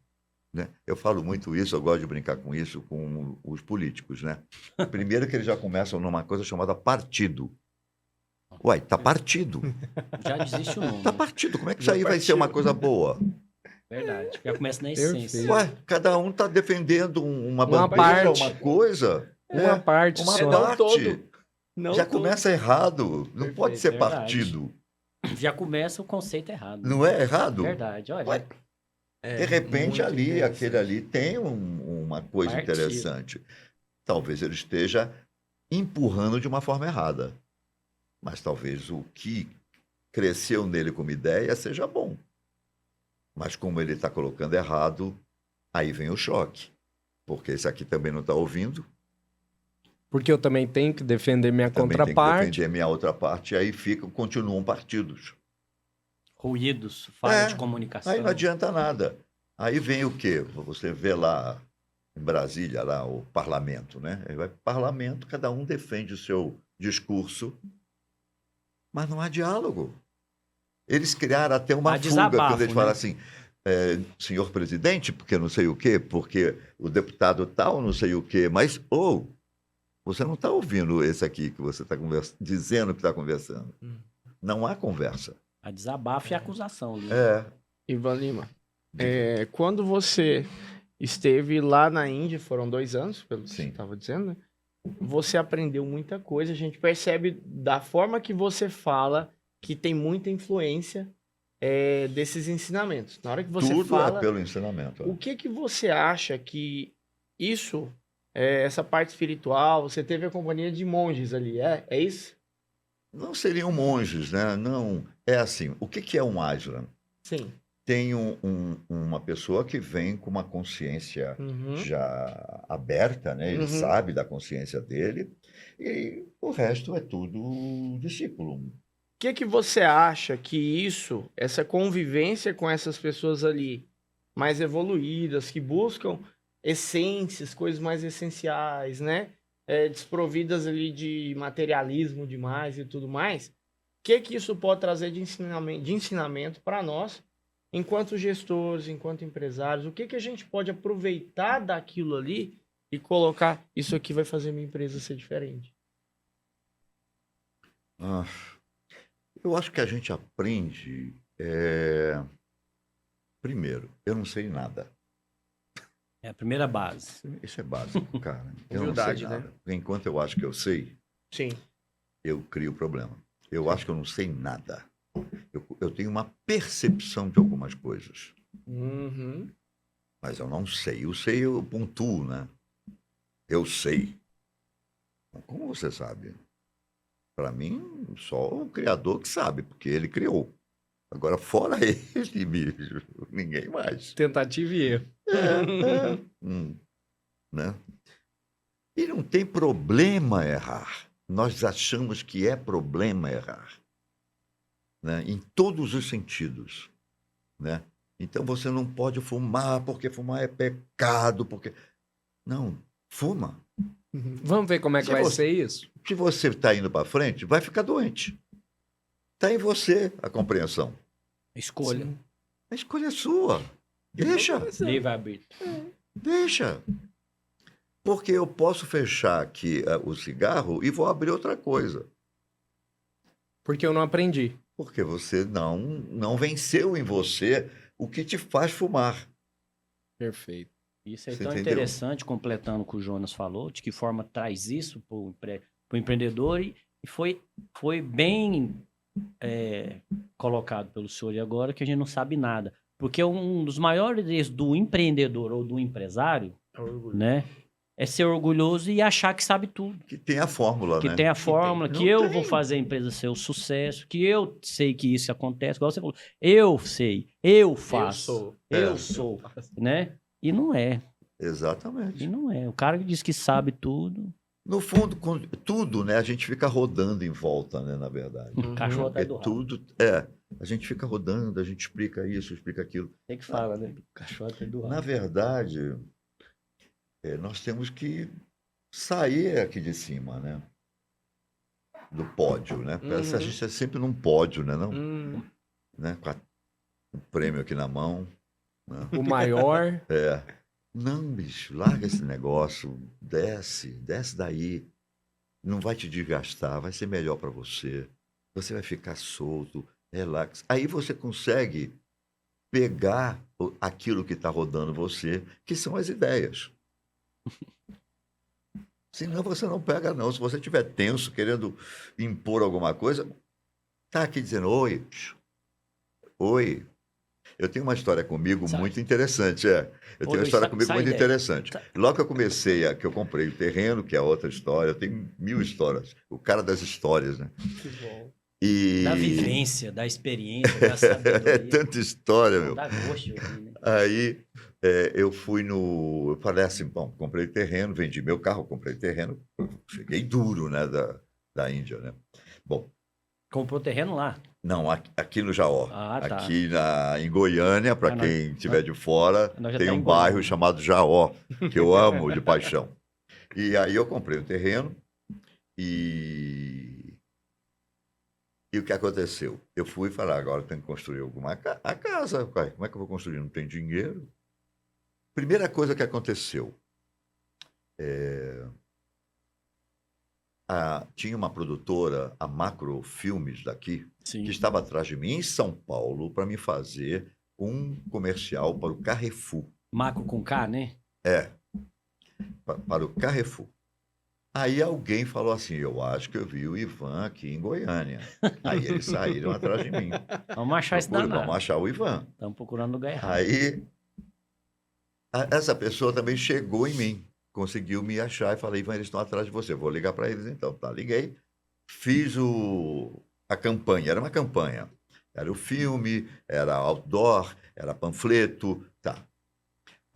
Né? Eu falo muito isso, eu gosto de brincar com isso com os políticos. Né? Primeiro que eles já começam numa coisa chamada partido. Uai, tá partido. Já desiste o nome. Tá partido. Como é que isso aí vai ser uma coisa boa? Verdade. Já começa na Perfeito. essência. Ué, cada um tá defendendo uma Uma bandeira, parte. uma coisa. Uma parte uma só. parte. todo. Não Já todo. começa errado. Não pode ser verdade. partido. Já começa o conceito errado. Não é errado? Verdade, olha. Ué, de repente, muito ali, interessante. aquele ali tem uma coisa Partido. interessante. Talvez ele esteja empurrando de uma forma errada. Mas talvez o que cresceu nele como ideia seja bom. Mas como ele está colocando errado, aí vem o choque. Porque esse aqui também não está ouvindo. Porque eu também tenho que defender minha Também tem que contraparte. defender minha outra parte. E aí continuam partidos. Ruídos, falha É, de comunicação. Aí não adianta nada. Aí vem o quê? Você vê lá em Brasília, lá o parlamento, né? Aí vai para o parlamento, cada um defende o seu discurso, mas não há diálogo. Eles criaram até uma Há fuga, desabafo, quando eles né? falam assim, senhor presidente, porque não sei o quê, porque o deputado tal, não sei o quê, mas, você não está ouvindo esse aqui que você está dizendo que está conversando. Não há conversa. A desabafo e a acusação. Né? Ivan Lima, quando você esteve lá na Índia, foram 2 anos, pelo que você Sim. estava dizendo, né? Você aprendeu muita coisa, a gente percebe da forma que você fala que tem muita influência desses ensinamentos. Na hora que você Tudo fala, é pelo ensinamento. o que você acha que isso, essa parte espiritual, você teve a companhia de monges ali, é isso? Não seriam monges, né? Não. É assim, o que é um ashram? Sim. Tem uma pessoa que vem com uma consciência Uhum. já aberta, né? Ele Uhum. sabe da consciência dele, e o resto é tudo discípulo. O que você acha que isso, essa convivência com essas pessoas ali, mais evoluídas, que buscam essências, coisas mais essenciais, né? Desprovidas ali de materialismo demais e tudo mais. O que isso pode trazer de ensinamento para nós, enquanto gestores, enquanto empresários? O que a gente pode aproveitar daquilo ali e colocar, isso aqui vai fazer minha empresa ser diferente? Ah, eu acho que a gente aprende. Primeiro, eu não sei nada. É a primeira base. Isso é básico, cara. Eu Humildade, não sei né? nada. Enquanto eu acho que eu sei, Sim. eu crio problema. Eu acho que eu não sei nada. Eu tenho uma percepção de algumas coisas, Uhum. mas eu não sei. Eu sei, eu pontuo, né? Eu sei. Como você sabe? Para mim, só o criador que sabe, porque ele criou. Agora, fora ele, bicho, ninguém mais. Tentativa e erro. Né? E não tem problema errar. Nós achamos que é problema errar, né? Em todos os sentidos, né? Então você não pode fumar porque fumar é pecado, porque não, fuma. Vamos ver como é que Se vai você- ser isso? Se você está indo para frente, vai ficar doente. Está em você a compreensão. Escolha. Sim. A escolha é sua. Deixa. Livre-arbítrio. Deixa. Porque eu posso fechar aqui o cigarro e vou abrir outra coisa. Porque eu não aprendi. Porque você não venceu em você o que te faz fumar. Perfeito. Isso é Você tão entendeu? interessante, completando o que o Jonas falou, de que forma traz isso para o empreendedor e foi bem colocado pelo senhor e agora que a gente não sabe nada. Porque um dos maiores erros do empreendedor ou do empresário, né, é ser orgulhoso e achar que sabe tudo. Que tem a fórmula, Que né? tem a fórmula, que Não eu tem. vou fazer a empresa ser um sucesso, que eu sei que isso acontece, igual você falou. Eu sei, eu faço, eu sou, né? E não é, Exatamente. e não é. O cara que diz que sabe tudo, No fundo, tudo, né? A gente fica rodando em volta, né? Na verdade. o cachorro tá É do rabo. tudo. A gente fica rodando, a gente explica isso, explica aquilo. Tem que falar, né? O cachorro tá do Na rabo. verdade, nós temos que sair aqui de cima, né? Do pódio, né? Parece que a gente é sempre num pódio, né? Não? Né? Com o prêmio aqui na mão. Né? O maior. Não, bicho, larga esse negócio, desce daí. Não vai te desgastar, vai ser melhor para você. Você vai ficar solto, relax. Aí você consegue pegar aquilo que está rodando você, que são as ideias. Senão você não pega, não. Se você estiver tenso, querendo impor alguma coisa, tá aqui dizendo, oi. Eu tenho uma história comigo Sabe? muito interessante, Eu tenho uma história comigo muito interessante. Logo que eu comecei, que eu comprei o terreno, que é outra história, eu tenho 1000 histórias. O cara das histórias, né? Que bom. Da vivência, da experiência, da sabedoria. É tanta história, meu. Dá gosto de ouvir, né? Aí eu falei assim, bom, comprei terreno, vendi meu carro, comprei terreno, cheguei duro, né, da Índia, né? Bom, Comprou terreno lá. não, aqui no Jaó. Ah, tá. Aqui em Goiânia, para quem estiver de fora, nós já tem tá um em bairro Goiânia. chamado Jaó, que eu amo de paixão. E aí eu comprei um terreno e o que aconteceu? Eu fui falar, agora eu tenho que construir a casa. Ué, como é que eu vou construir? Não tem dinheiro? Primeira coisa que aconteceu, tinha uma produtora, a Macro Filmes daqui, Sim. que estava atrás de mim em São Paulo para me fazer um comercial para o Carrefour. Maco com K, né? Para o Carrefour. Aí alguém falou assim, eu acho que eu vi o Ivan aqui em Goiânia. Aí eles saíram atrás de mim. Vamos achar esse danado. Vamos achar o Ivan. Estamos procurando lugar errado. Aí essa pessoa também chegou em mim, conseguiu me achar e falei, Ivan, eles estão atrás de você, vou ligar para eles então. Tá, liguei, fiz a campanha, era uma campanha. Era o filme, era outdoor, era panfleto, tá.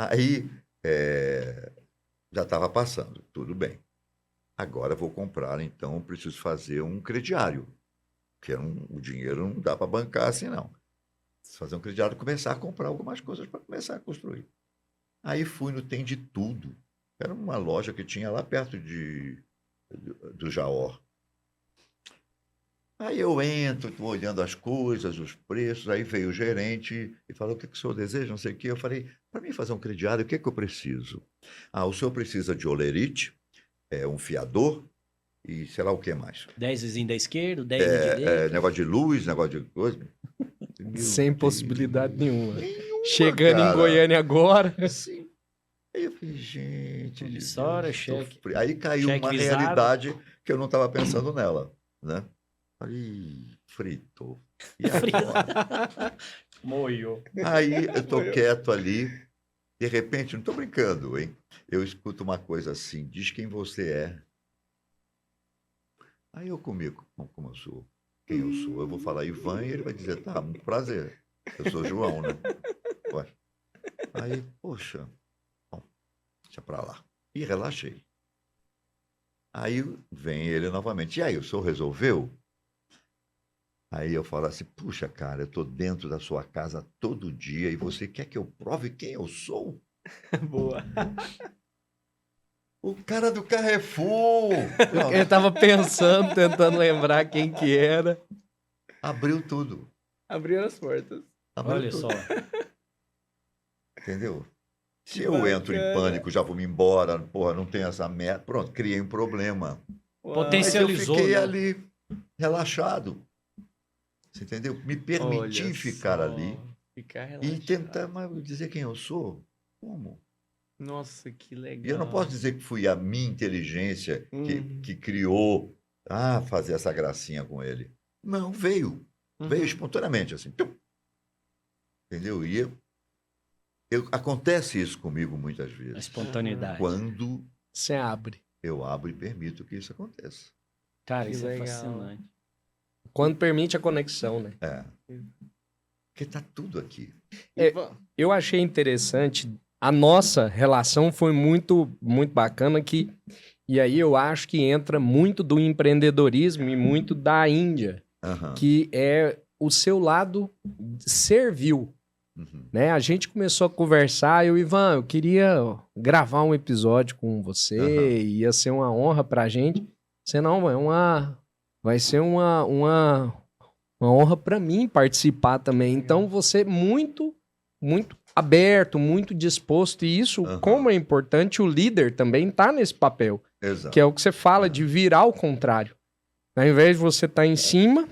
Aí já estava passando, tudo bem. Agora vou comprar, então preciso fazer um crediário, porque o dinheiro não dá para bancar assim, não. Preciso fazer um crediário e começar a comprar algumas coisas para começar a construir. Aí fui no Tem de Tudo. Era uma loja que tinha lá perto do Jaó. Aí eu entro, estou olhando as coisas, os preços, aí veio o gerente e falou, o que o senhor deseja, não sei o quê. Eu falei, para mim fazer um crediário, o que eu preciso? Ah, o senhor precisa de olerite, um fiador e sei lá o que mais. 10 vizinhos da esquerda, 10 da direita. Negócio de luz, negócio de coisa. Sem possibilidade nenhuma. Nenhuma, Chegando cara. em Goiânia agora. Sim. Aí eu falei, gente... de Promissória, Deus, tô cheque. fri- Aí caiu Cheque uma visado. realidade que eu não estava pensando nela, né? Falei, fritou. E agora? Moiou. Aí eu tô quieto ali, de repente, não tô brincando, hein? Eu escuto uma coisa assim, diz quem você é. Aí eu comigo, como eu sou? Quem eu sou? Eu vou falar Ivan e ele vai dizer, tá, muito prazer. Eu sou João, né? Ué. Aí, poxa, bom, deixa pra lá. E relaxei. Aí vem ele novamente. E aí, o senhor resolveu? Aí eu falo assim, puxa, cara, eu tô dentro da sua casa todo dia e você quer que eu prove quem eu sou? Boa. O cara do Carrefour! Ele tava pensando, tentando lembrar quem que era. Abriu tudo. Abriu as portas. Abriu Olha tudo. só. Entendeu? Se Que eu entro em bacana. pânico, já vou me embora, porra, não tem essa merda. Pronto, criei um problema. Uau. Potência- Mas eu Potencializou, fiquei né? ali, relaxado. Você entendeu? Me permiti Olha ficar só. ali Ficar e relaxado. tentar dizer quem eu sou. Como? Nossa, que legal. E eu não posso dizer que fui a minha inteligência Uhum. que criou fazer essa gracinha com ele. Não, veio. Veio Uhum. espontaneamente, assim. Tum. Entendeu? E acontece isso comigo muitas A vezes. espontaneidade. Quando Você abre. eu abro e permito que isso aconteça. Cara, Que isso é legal. fascinante. Quando permite a conexão, né? É. Porque tá tudo aqui. Ivan, Eu achei interessante. A nossa relação foi muito, muito bacana e aí eu acho que entra muito do empreendedorismo e muito da Índia, Aham. que é o seu lado servil, Uhum. né? A gente começou a conversar, Ivan, eu queria gravar um episódio com você, Aham. ia ser uma honra pra gente. Você não, vai ser uma honra pra mim participar também. Então você muito, muito aberto, muito disposto, e isso, Aham. como é importante, o líder também tá nesse papel, Exato. que é o que você fala, de virar ao contrário. Ao invés de você estar em cima,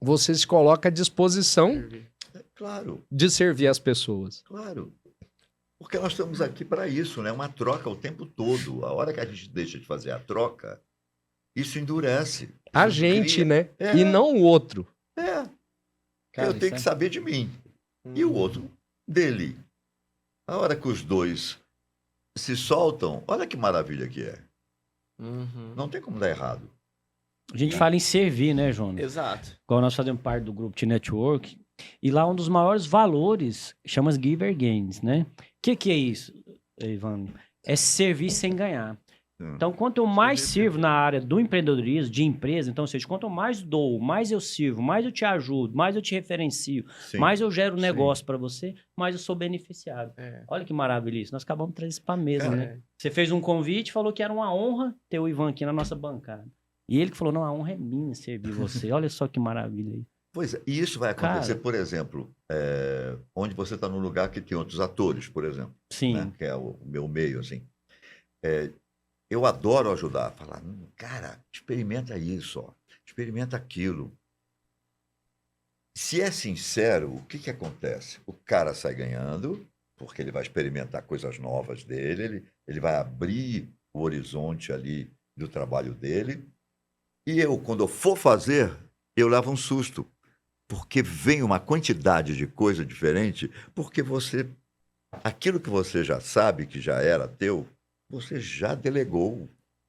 você se coloca à disposição Claro, de servir as pessoas. claro. Porque nós estamos aqui para isso, né? Uma troca o tempo todo. A hora que a gente deixa de fazer a troca, isso endurece. A Isso gente, cria- né? É. E não o outro. É. Cara, Eu tenho isso que é- saber de mim. E o outro dele. A hora que os dois se soltam, olha que maravilha que é. Uhum. Não tem como dar errado. A gente fala em servir, né, Jonas? Exato. Igual nós fazemos parte do grupo de network. E lá um dos maiores valores chama Giver Gains, né? O que é isso, Ivan? É servir sem ganhar. Então, quanto eu mais sirvo na área do empreendedorismo, de empresa, então, ou seja, quanto eu mais dou, mais eu sirvo, mais eu te ajudo, mais eu te referencio, Sim. mais eu gero Sim. negócio para você, mais eu sou beneficiado. É. Olha que maravilha isso. Nós acabamos de trazer isso para mesa, Cara, né? Você fez um convite, falou que era uma honra ter o Ivan aqui na nossa bancada. E ele que falou, não, a honra é minha servir você. Olha só que maravilha aí. Pois é, e isso vai acontecer, Cara. por exemplo, onde você está num lugar que tem outros atores, por exemplo, Sim. né? Que é o meu meio, assim. Eu adoro ajudar, falar, cara, experimenta isso, ó, experimenta aquilo. Se é sincero, o que acontece? O cara sai ganhando, porque ele vai experimentar coisas novas dele, ele vai abrir o horizonte ali do trabalho dele. E eu, quando eu for fazer, eu levo um susto, porque vem uma quantidade de coisa diferente, porque aquilo que você já sabe que já era teu, você já delegou,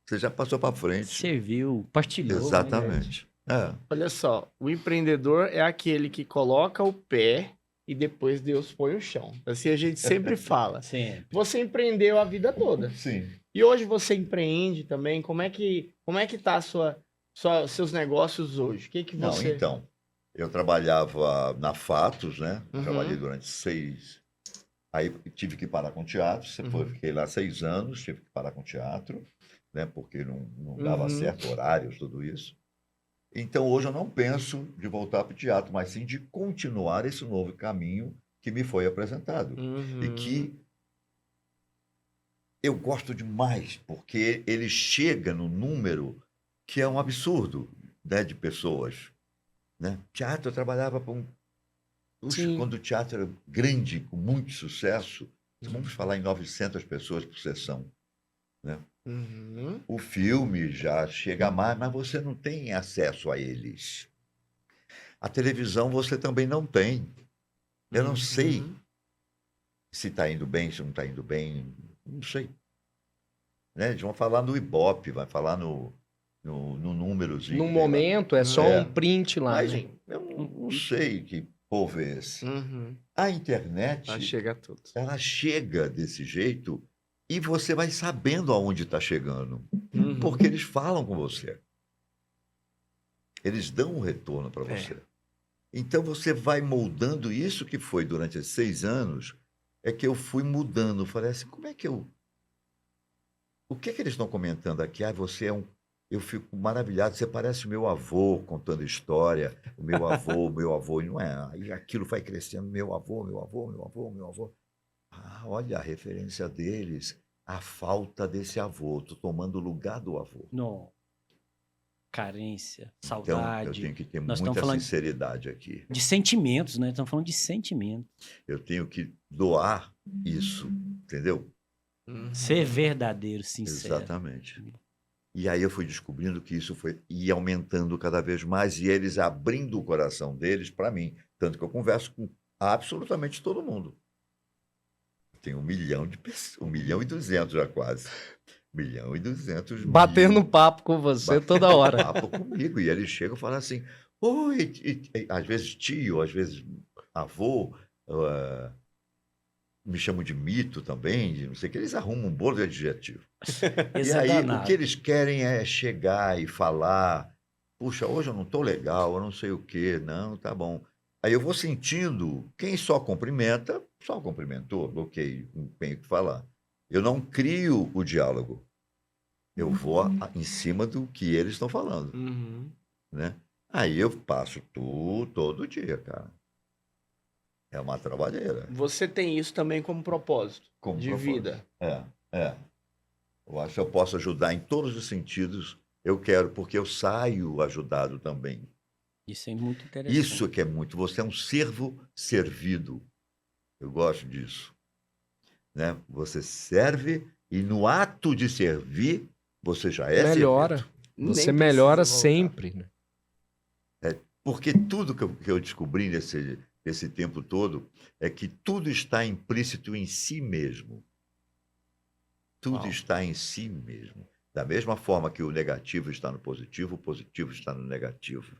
você já passou para frente. Serviu, partilhou. né, Exatamente. Olha só, o empreendedor é aquele que coloca o pé e depois Deus põe o chão. Assim a gente sempre fala. Sim. Você empreendeu a vida toda. Sim. E hoje você empreende também. Como é que tá seus negócios hoje? O que Não, você... então, eu trabalhava na Fatos, né? Uhum. Trabalhei durante 6... Aí tive que parar com teatro, fiquei lá 6 anos, tive que parar com teatro, né? Porque não dava Uhum. certo horários, tudo isso. Então, hoje eu não penso de voltar para o teatro, mas sim de continuar esse novo caminho que me foi apresentado. E que eu gosto demais, porque ele chega no número que é um absurdo, né, de pessoas. Né? Teatro, eu trabalhava para um... Puxa, Sim. quando o teatro era grande, com muito sucesso, vamos falar em 900 pessoas por sessão. Né? O filme já chega a mais, mas você não tem acesso a eles. A televisão você também não tem. Eu não sei se está indo bem, se não está indo bem, não sei. Né? Eles vão falar no Ibope, vai falar no númerozinho. No momento, é só um print lá. Mas né? eu não sei que povo é esse. A internet, Ela chega a todos. ela chega desse jeito e você vai sabendo aonde está chegando. Porque eles falam com você. Eles dão um retorno para você. Então você vai moldando isso que foi durante esses 6 anos, é que eu fui mudando. Falei assim, como é que eu... O que é que eles estão comentando aqui? Ah, você é um... Eu fico maravilhado, você parece o meu avô contando história, o meu avô, e não é? Aí aquilo vai crescendo, meu avô. Ah, olha a referência deles, a falta desse avô, estou tomando o lugar do avô. Não. Carência, Então, saudade. eu tenho que ter Nós muita estamos falando sinceridade aqui. de sentimentos, né? Estamos falando de sentimentos. Eu tenho que doar isso, entendeu? Ser verdadeiro, sincero. Exatamente. E aí eu fui descobrindo que isso ia aumentando cada vez mais e eles abrindo o coração deles para mim. Tanto que eu converso com absolutamente todo mundo. Tem 1 milhão de pessoas, 1.200.000 já quase. 1.200.000. Batendo papo com você toda hora. Papo comigo. E eles chegam e falam assim, oi, às vezes tio, às vezes avô, me chamam de mito também, de não sei o que, eles arrumam um bolo de adjetivo. Esse E é aí, danado. o que eles querem é chegar e falar, puxa, hoje eu não estou legal, eu não sei o quê, não, tá bom. Aí eu vou sentindo, quem só cumprimenta, só cumprimentou, ok, não tenho o que falar. Eu não crio o diálogo, eu vou em cima do que eles estão falando, né? Aí eu passo todo dia, cara. É uma trabalheira. Você tem isso também como propósito Como de propósito. vida. É. Eu acho que eu posso ajudar em todos os sentidos. Eu quero, porque eu saio ajudado também. Isso é muito interessante. Isso que é muito. Você é um servo servido. Eu gosto disso. Né? Você serve e no ato de servir, você já é Melhora. servido. Você Nem melhora precisa voltar. sempre. Né? Porque tudo que eu descobri nesse tempo todo é que tudo está implícito em si mesmo. Tudo está em si mesmo. Da mesma forma que o negativo está no positivo, o positivo está no negativo.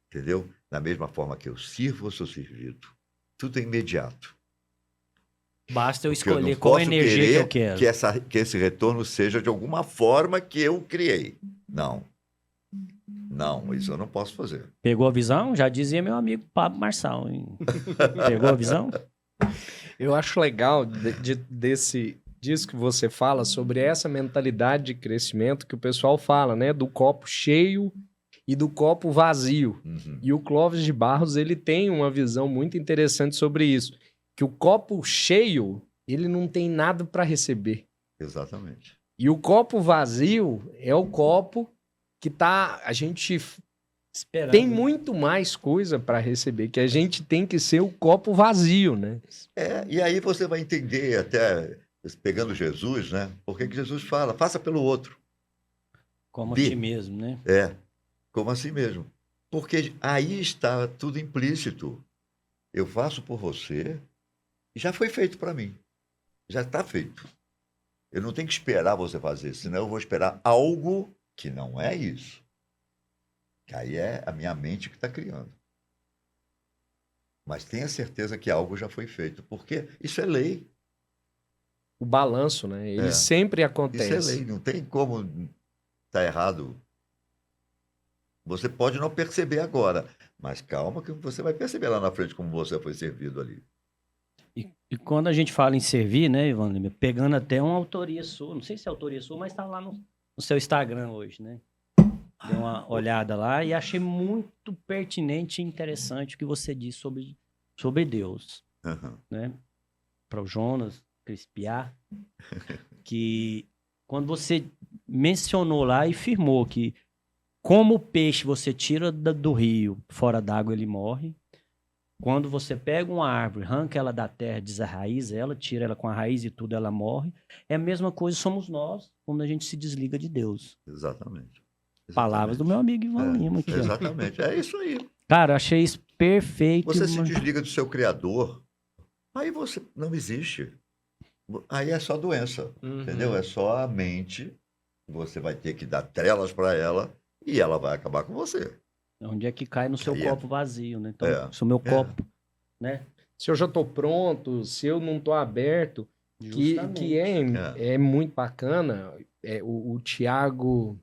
Entendeu? Da mesma forma que eu sirvo, eu sou servido. Tudo é imediato. Basta eu Porque eu não escolher qual posso energia que eu querer quero. que esse retorno seja de alguma forma que eu criei. Não. Não, isso eu não posso fazer. Pegou a visão? Já dizia meu amigo Pablo Marçal. Hein? Pegou a visão? Eu acho legal disso que você fala, sobre essa mentalidade de crescimento que o pessoal fala, né? Do copo cheio e do copo vazio. Uhum. E o Clóvis de Barros, ele tem uma visão muito interessante sobre isso. Que o copo cheio, ele não tem nada para receber. Exatamente. E o copo vazio é o copo que a gente Esperando. tem muito mais coisa para receber, que a gente tem que ser o copo vazio, né? E aí você vai entender, até pegando Jesus, né? Por que Jesus fala, faça pelo outro. Como a Dê. ti mesmo, né? Como assim mesmo. Porque aí está tudo implícito. Eu faço por você e já foi feito para mim. Já está feito. Eu não tenho que esperar você fazer, senão eu vou esperar algo que não é isso. Que aí é a minha mente que está criando. Mas tenha certeza que algo já foi feito, porque isso é lei. O balanço, né? Ele sempre acontece. Isso é lei, não tem como estar errado. Você pode não perceber agora, mas calma que você vai perceber lá na frente como você foi servido ali. E quando a gente fala em servir, né, Ivan, pegando até uma autoria sua, não sei se é autoria sua, mas tá lá no seu Instagram hoje, né? dei uma olhada lá e achei muito pertinente e interessante o que você disse sobre Deus, Aham. né? Para o Jonas Crispiar, que quando você mencionou lá e firmou que como o peixe você tira do rio, fora d'água ele morre. Quando você pega uma árvore, arranca ela da terra, desarraiza ela, tira ela com a raiz e tudo, ela morre. É a mesma coisa somos nós, quando a gente se desliga de Deus. Exatamente. Palavras do meu amigo Ivan Lima aqui. Ó. Exatamente. É isso aí. Cara, eu achei isso perfeito. Você se desliga do seu criador, aí você não existe. Aí é só doença, entendeu? É só a mente. Você vai ter que dar trelas para ela e ela vai acabar com você. Onde é que cai no seu Aí é. copo vazio, né? Então, É. se o meu copo, né? Se eu já tô pronto, se eu não tô aberto, que é muito bacana. O Tiago,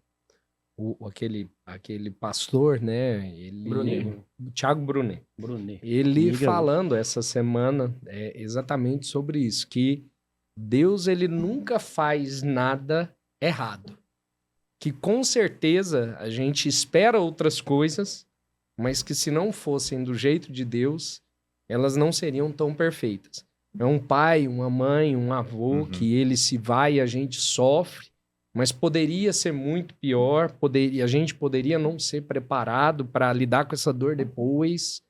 aquele pastor, né? O Tiago Brunet. Ele falando essa semana exatamente sobre isso, que Deus ele nunca faz nada errado. Que com certeza a gente espera outras coisas, mas que se não fossem do jeito de Deus, elas não seriam tão perfeitas. É um pai, uma mãe, um avô que ele se vai e a gente sofre, mas poderia ser muito pior, a gente poderia não ser preparado para lidar com essa dor depois.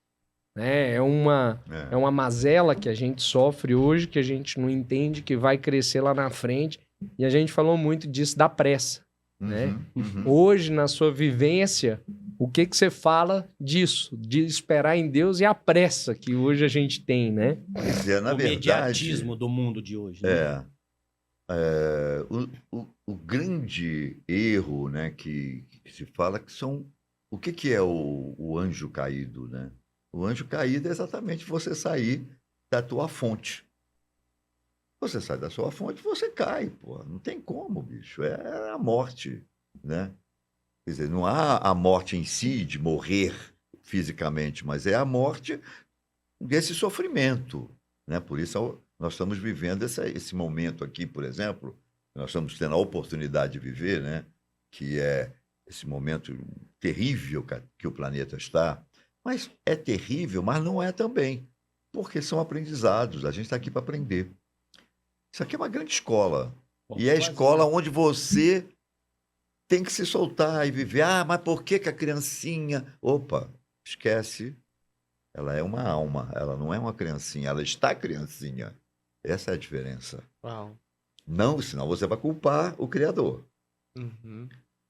Né? É uma mazela que a gente sofre hoje, que a gente não entende, que vai crescer lá na frente. E a gente falou muito disso da pressa. Né? Hoje, na sua vivência, o que você fala disso? De esperar em Deus e a pressa que hoje a gente tem, né? Pois é, na o verdade... mediatismo do mundo de hoje. Né? O grande erro, né, que se fala que são... O que é o anjo caído, né? O anjo caído é exatamente você sair da tua fonte. Você sai da sua fonte, você cai, pô. Não tem como, bicho. É a morte, né? Quer dizer, não há a morte em si de morrer fisicamente, mas é a morte desse sofrimento, né? Por isso nós estamos vivendo esse momento aqui, por exemplo, nós estamos tendo a oportunidade de viver, né? Que é esse momento terrível que o planeta está. Mas é terrível, mas não é também, porque são aprendizados. A gente está aqui para aprender. Isso aqui é uma grande escola. E é a escola onde você tem que se soltar e viver. Ah, mas por que a criancinha... Opa, esquece. Ela é uma alma, ela não é uma criancinha, ela está criancinha. Essa é a diferença. Uau. Não, senão você vai culpar o Criador.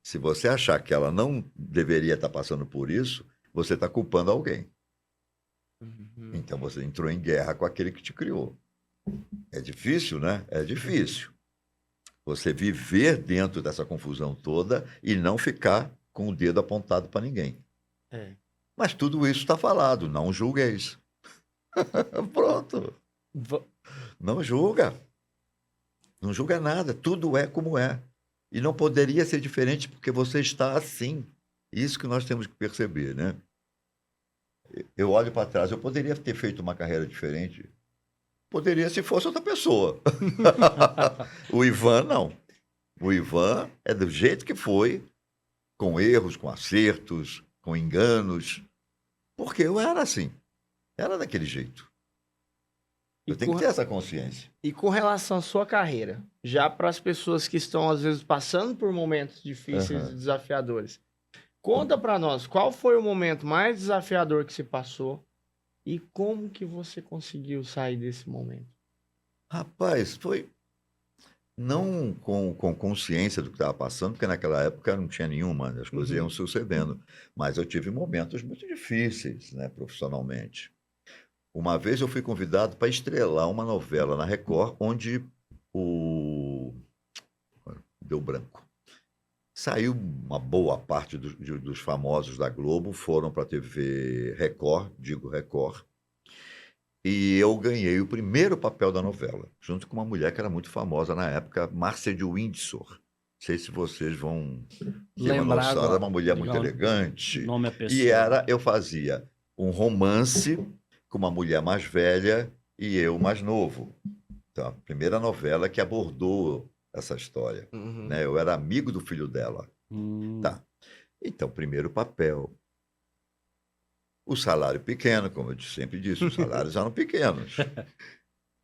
Se você achar que ela não deveria estar passando por isso, você está culpando alguém. Então você entrou em guerra com aquele que te criou. É difícil, né? É difícil. Você viver dentro dessa confusão toda e não ficar com o dedo apontado para ninguém. Mas tudo isso está falado. Não julgueis. Pronto. Não julga. Não julga nada. Tudo é como é. E não poderia ser diferente porque você está assim. Isso que nós temos que perceber, né? Eu olho para trás. Eu poderia ter feito uma carreira diferente. Poderia se fosse outra pessoa. O Ivan, não. O Ivan é do jeito que foi, com erros, com acertos, com enganos. Porque eu era assim. Era daquele jeito. Eu tenho que ter essa consciência. E com relação à sua carreira, já para as pessoas que estão, às vezes, passando por momentos difíceis e desafiadores, conta para nós, qual foi o momento mais desafiador que você passou? E como que você conseguiu sair desse momento? Rapaz, foi não com consciência do que estava passando, porque naquela época não tinha nenhuma, as coisas iam sucedendo. Mas eu tive momentos muito difíceis, né, profissionalmente. Uma vez eu fui convidado para estrelar uma novela na Record, onde deu branco. Saiu uma boa parte dos famosos da Globo, foram para a TV Record, e eu ganhei o primeiro papel da novela, junto com uma mulher que era muito famosa na época, Márcia de Windsor. Não sei se vocês vão ter uma noção, era uma mulher muito elegante. Nome é pessoa. E eu fazia um romance com uma mulher mais velha e eu mais novo. Então, a primeira novela que abordou essa história. Né? Eu era amigo do filho dela. Tá. Então, primeiro papel. O salário pequeno, como eu sempre disse, os salários eram pequenos.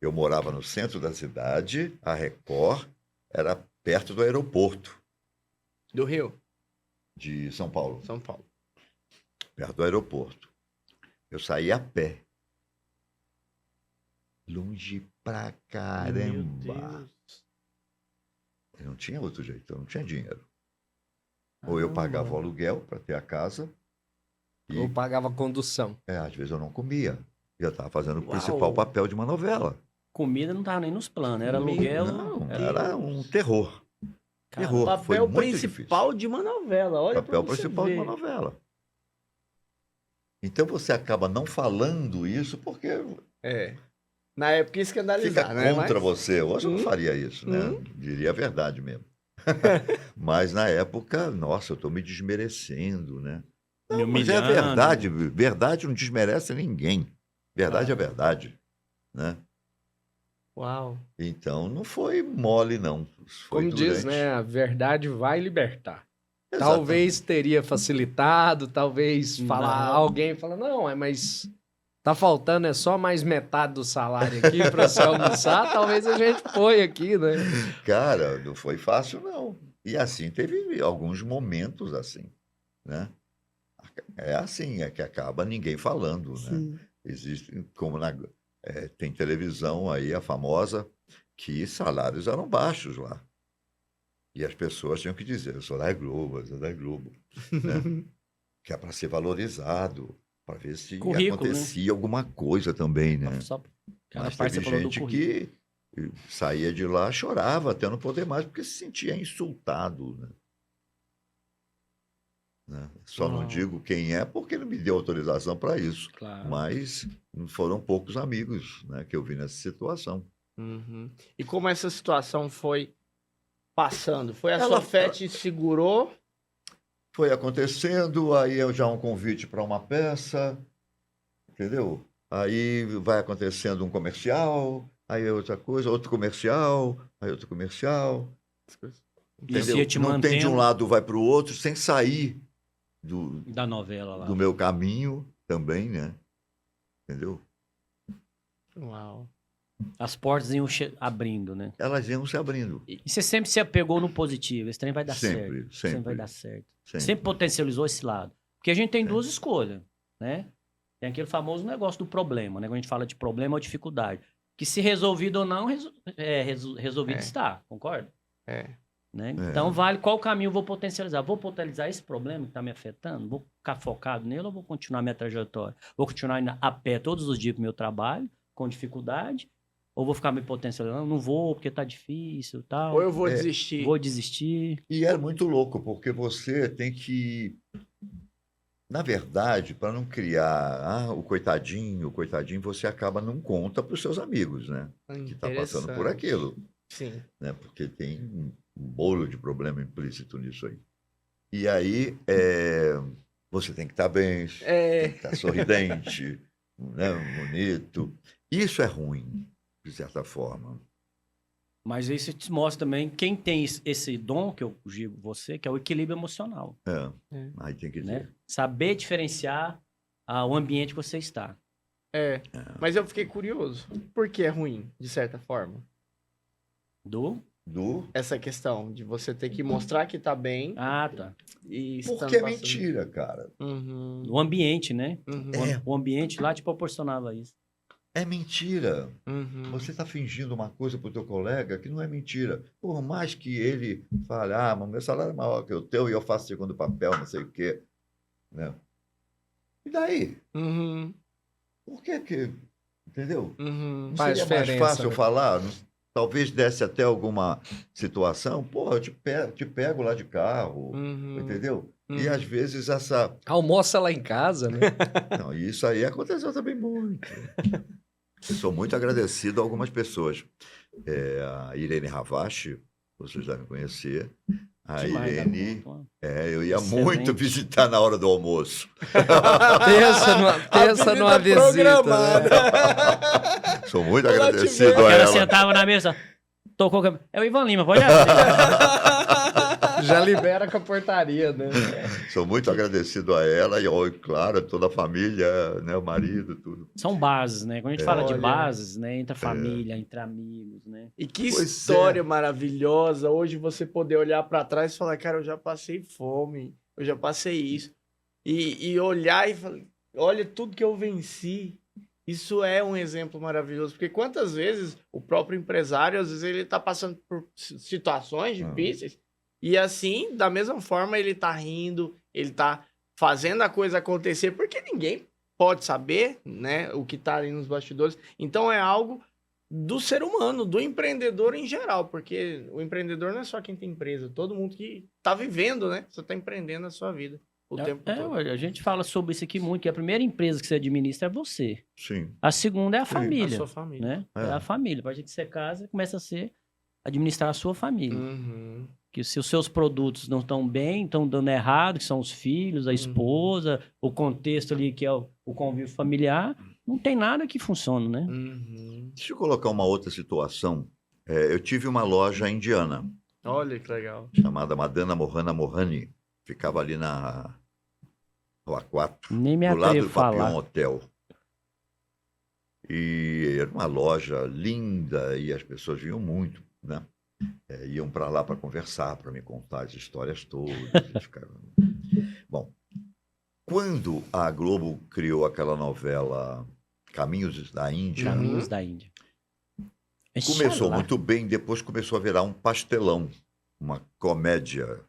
Eu morava no centro da cidade, a Record era perto do aeroporto Do Rio, de São Paulo, São Paulo. perto do aeroporto. Eu saía a pé. Longe pra caramba. Eu não tinha outro jeito, eu não tinha dinheiro. Ou eu pagava o aluguel para ter a casa. E, Ou pagava condução. às vezes eu não comia. Eu estava fazendo o Uau. principal papel de uma novela. Comida não tava nem nos planos, era aluguel. Não, era um terror. Cara, terror. Foi Papel muito principal de uma novela. Olha Papel pra você principal de ver. uma novela. Então você acaba não falando isso porque É. Na época ia fica escandalizar, né? contra Mas- você. Hoje eu não faria isso, né? Diria a verdade mesmo. Mas na época, nossa, eu estou me desmerecendo, né? Me Mas é humilhando. verdade. Verdade não desmerece ninguém. Verdade é verdade, né? Uau. Então não foi mole, não. Foi Como diz, durante- né? A verdade vai libertar. Exatamente. Talvez teria facilitado, talvez falar, Não. alguém fala, não, mas tá faltando, é só mais metade do salário aqui pra você almoçar, talvez a gente põe aqui, né? Cara, não foi fácil, não. E assim, teve alguns momentos assim, né? É assim, é que acaba ninguém falando, né? Existe, como tem televisão aí, a famosa, que salários eram baixos lá. E as pessoas tinham que dizer, eu sou da Globo, eu sou da Globo. Né? Que é para ser valorizado, para ver se Currículo, acontecia alguma coisa também, né? Só cada Mas parte teve você falou do gente currículo. que saía de lá, chorava até não poder mais, porque se sentia insultado, né? Só não Uau. digo quem é, porque não me deu autorização para isso. Claro. Mas foram poucos amigos, né, que eu vi nessa situação. Uhum. E como essa situação foi passando? Foi a Ela- sua fé te segurou? Foi acontecendo, aí eu já um convite para uma peça, entendeu? Aí vai acontecendo um comercial, aí outra coisa, outro comercial, aí outro comercial. Isso Entendeu? ia te Não tem de um mantendo lado, vai para o outro, sem sair do, da novela lá. do meu caminho também, né? Entendeu? Uau. As portas iam abrindo, né? Elas iam se abrindo. E você sempre se apegou no positivo. Esse trem vai dar Sempre, certo. sempre. Vai dar certo. Sempre. Sempre potencializou esse lado. Porque a gente tem duas escolhas, né? Tem aquele famoso negócio do problema, né? Quando a gente fala de problema ou dificuldade. Que se resolvido ou não, resolvido É. está. Concorda? É. Né? É. Então, vale qual caminho eu vou potencializar. Vou potencializar esse problema que está me afetando? Vou ficar focado nele ou vou continuar minha trajetória? Vou continuar indo a pé todos os dias para o meu trabalho, com dificuldade? Ou vou ficar me potencializando? Não vou, porque tá difícil e tal. Ou eu vou É. desistir. Vou desistir. E é muito louco, porque você tem que. Na verdade, para não criar o coitadinho, você acaba não conta para os seus amigos, né? Que está passando por Interessante. aquilo, Sim. né? Porque tem um bolo de problema implícito nisso aí. E aí, você tem que estar bem, tem que estar sorridente, né? Bonito. Isso é ruim, de certa forma. Mas isso te mostra também quem tem esse dom, que eu digo você, que é o equilíbrio emocional. Aí tem que Né? dizer. Saber diferenciar o ambiente que você está. Mas eu fiquei curioso. Por que é ruim, de certa forma? Do? Essa questão de você ter que mostrar que tá bem Ah, tá. e estando Porque é passando- mentira, cara. Uhum, O ambiente, né? uhum, O ambiente lá te proporcionava isso. É mentira. uhum. Você está fingindo uma coisa para o teu colega que não é mentira. Por mais que ele fale, mas meu salário é maior que o teu e eu faço segundo papel, não sei o quê. Né? E daí? Uhum, Por que que... Entendeu? uhum. Não Faz seria mais diferença, fácil eu né? falar? Talvez desse até alguma situação. Porra, eu te pego lá de carro. Uhum. Entendeu? E Uhum. às vezes essa... Almoça lá em casa, né? Não, e isso aí aconteceu também muito. Eu sou muito agradecido a algumas pessoas. A Irene Ravache, vocês devem conhecer. A Demais, Irene, tá bom. eu ia Excelente. muito visitar na hora do almoço. Pensa numa visita, programada. né? Sou muito Ela te agradecido vê. a Ela ela. sentava na mesa, tocou... É o Ivan Lima, pode abrir. Já libera com a portaria, né? Sou muito agradecido a ela e, claro, a toda a família, né? O marido, tudo. São bases, né? Quando a gente fala de Olha. bases, né? Entre a família, entre amigos, né? E que Pois história é. maravilhosa hoje você poder olhar pra trás e falar, cara, eu já passei fome, eu já passei isso. E olhar e falar, olha tudo que eu venci. Isso é um exemplo maravilhoso, porque quantas vezes o próprio empresário, às vezes ele tá passando por situações difíceis e assim, da mesma forma, ele tá rindo, ele tá fazendo a coisa acontecer, porque ninguém pode saber, né, o que tá ali nos bastidores. Então é algo do ser humano, do empreendedor em geral, porque o empreendedor não é só quem tem empresa, todo mundo que tá vivendo, né? Você tá empreendendo a sua vida o tempo todo. A gente fala sobre isso aqui muito, que a primeira empresa que você administra é você. Sim. A segunda é a Sim, família, A sua família. né? É É. a família. A partir que você casa, começa a ser administrar a sua família. Uhum. Que se os seus produtos não estão bem, estão dando errado, que são os filhos, a esposa, o contexto ali que é o convívio familiar, não tem nada que funcione, né? Uhum. Deixa eu colocar uma outra situação. Eu tive uma loja indiana, Olha que legal. chamada Madana Mohana Mohani. Ficava ali na Rua 4, Nem me do lado atrevo do a falar. Papillon Hotel. E era uma loja linda e as pessoas vinham muito, né? Iam para lá para conversar, para me contar as histórias todas. E ficavam- Bom, quando a Globo criou aquela novela Caminhos da Índia, Caminhos da Índia. começou Inxalá. muito bem, depois começou a virar um pastelão, uma comédia.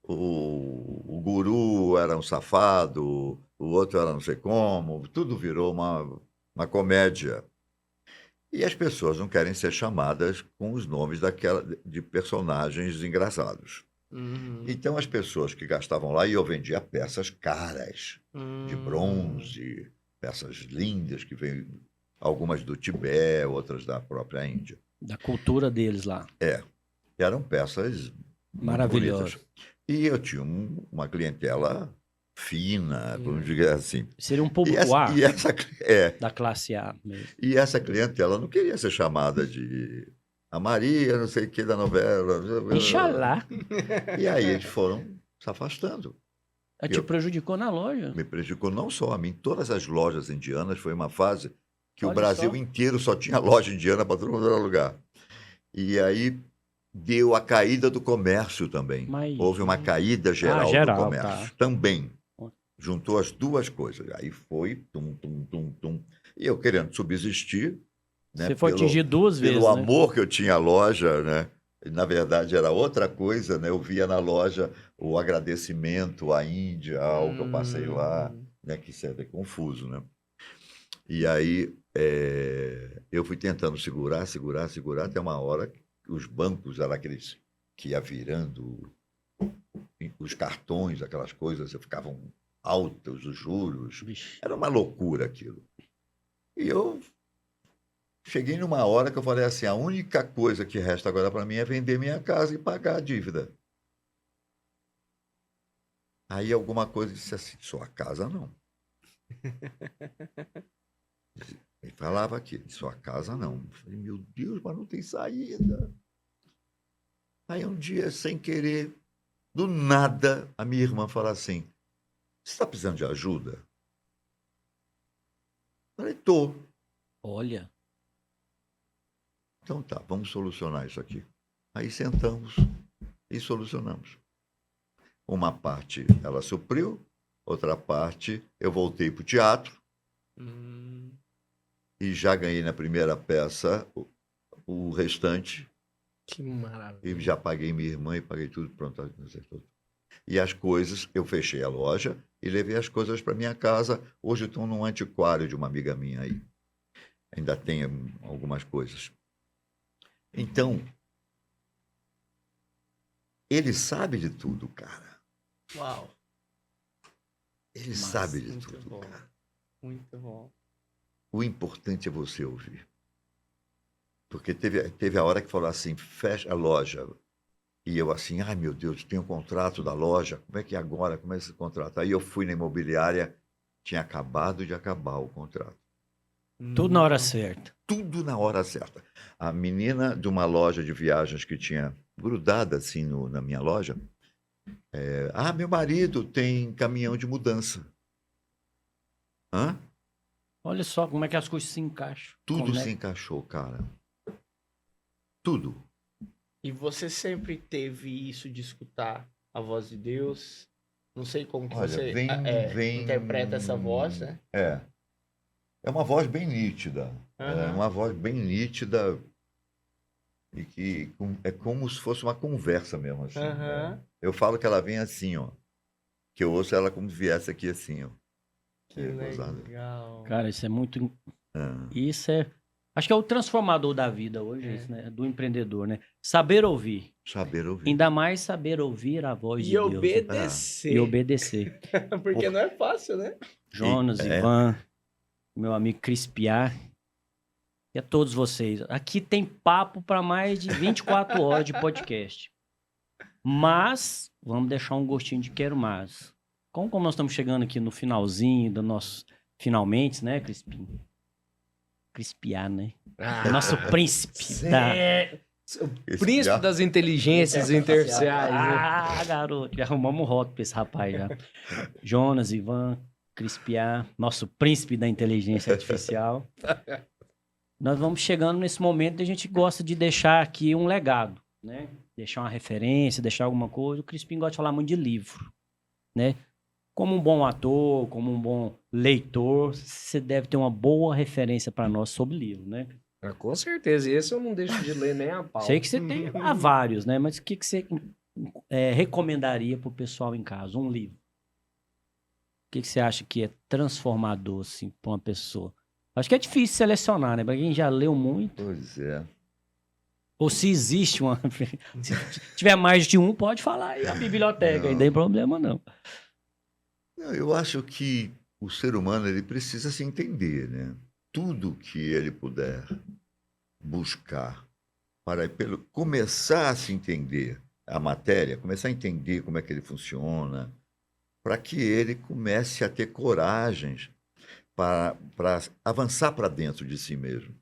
O guru era um safado, o outro era não sei como, tudo virou uma comédia. E as pessoas não querem ser chamadas com os nomes de personagens engraçados. Uhum. Então as pessoas que gastavam lá, e eu vendia peças caras, de bronze, peças lindas, que vêm algumas do Tibete, outras da própria Índia. Da cultura deles lá. Eram peças muito Maravilhoso. bonitas. E eu tinha uma clientela fina, vamos dizer assim. Seria um E público A essa da classe A mesmo. e essa clientela não queria ser chamada de a Maria, não sei o que, da novela. Inxalá. E aí eles foram se afastando. Ela te prejudicou na loja. Me prejudicou não só a mim, todas as lojas indianas. Foi uma fase que o Olha Brasil só. inteiro só tinha loja indiana para todo mundo era lugar. E aí deu a caída do comércio também. Mas- Houve uma caída geral, geral, do comércio tá. também. Juntou as duas coisas. Aí foi, tum, tum, tum, tum. E eu querendo subsistir. Né, Você foi pelo- atingido duas vezes, pelo né? amor que eu tinha à loja, né? E, na verdade, era outra coisa, né? Eu via na loja o agradecimento à Índia, ao que eu passei lá, né? Que isso é até confuso, né? E aí eu fui tentando segurar, até uma hora que os bancos eram aqueles que ia virando os cartões, aquelas coisas, ficavam altos os juros. Vixe. Era uma loucura aquilo. E eu cheguei numa hora que eu falei assim, a única coisa que resta agora para mim é vender minha casa e pagar a dívida. Aí alguma coisa disse assim, sua casa não. Ele falava aqui, sua casa não. Eu falei, meu Deus, mas não tem saída. Aí um dia, sem querer, do nada, a minha irmã fala assim, você está precisando de ajuda? Eu falei, tô. Olha. Então tá, vamos solucionar isso aqui. Aí sentamos e solucionamos. Uma parte ela supriu, outra parte eu voltei para o teatro e já ganhei na primeira peça o restante. Que maravilha. E já paguei minha irmã e paguei tudo, pronto, acertou. E as coisas, eu fechei a loja e levei as coisas para minha casa. Hoje estão num antiquário de uma amiga minha aí. Ainda tem algumas coisas. Então, ele sabe de tudo, cara. Uau. Ele sabe de muito tudo, bom. cara. Muito bom. O importante é você ouvir. Porque teve a hora que falou assim, fecha a loja. E eu assim, ai meu Deus, tem um contrato da loja, como é que é agora? Como é esse contrato? Aí eu fui na imobiliária, tinha acabado de acabar o contrato. Tudo na hora certa. Tudo na hora certa. A menina de uma loja de viagens que tinha grudada assim na minha loja, Meu marido tem caminhão de mudança. Hã? Olha só como é que as coisas se encaixam. Tudo Como é- se encaixou, cara. Tudo. E você sempre teve isso de escutar a voz de Deus? Não sei como que Olha, você vem- interpreta essa voz, né? É. É uma voz bem nítida. É Aham. uma voz bem nítida e que é como se fosse uma conversa mesmo, assim. Aham. Né? Eu falo que ela vem assim, ó. Que eu ouço ela como se viesse aqui assim, ó. Que gozado. legal. Cara, isso é muito. Ah, Isso é. Acho que é o transformador da vida hoje, isso, né? Do empreendedor, né? Saber ouvir. saber ouvir. Ainda mais saber ouvir a voz de E Deus. Né? obedecer. E obedecer. Porque não é fácil, né? Jonas, É. Ivan, meu amigo Crispiar. E a todos vocês. Aqui tem papo para mais de 24 horas de podcast. Mas, vamos deixar um gostinho de quero mais. Como nós estamos chegando aqui no finalzinho do nosso... Finalmente, né, Crispim? Crispiar, né? Ah, Nosso príncipe da... O príncipe das inteligências interciais. Né? Ah, garoto. Já arrumamos um rótulo pra esse rapaz já. Jonas, Ivan, Crispiar, nosso príncipe da inteligência artificial. Nós vamos chegando nesse momento e a gente gosta de deixar aqui um legado, né? Deixar uma referência, deixar alguma coisa. O Crispim gosta de falar muito de livro, né? Como um bom ator, como um bom leitor, você deve ter uma boa referência para nós sobre livro, né? Ah, com certeza. E esse eu não deixo de ler nem a pau. Sei que você tem há vários, né? Mas o que você recomendaria para o pessoal em casa? Um livro. O que você acha que é transformador, assim, para uma pessoa? Acho que é difícil selecionar, né? Para quem já leu muito. Pois é. Ou se existe uma... Se tiver mais de um, pode falar aí a biblioteca. Não. Não tem problema, não. Eu acho que o ser humano ele precisa se entender, né? Tudo que ele puder buscar para começar a se entender a matéria, começar a entender como é que ele funciona, para que ele comece a ter coragens para avançar para dentro de si mesmo.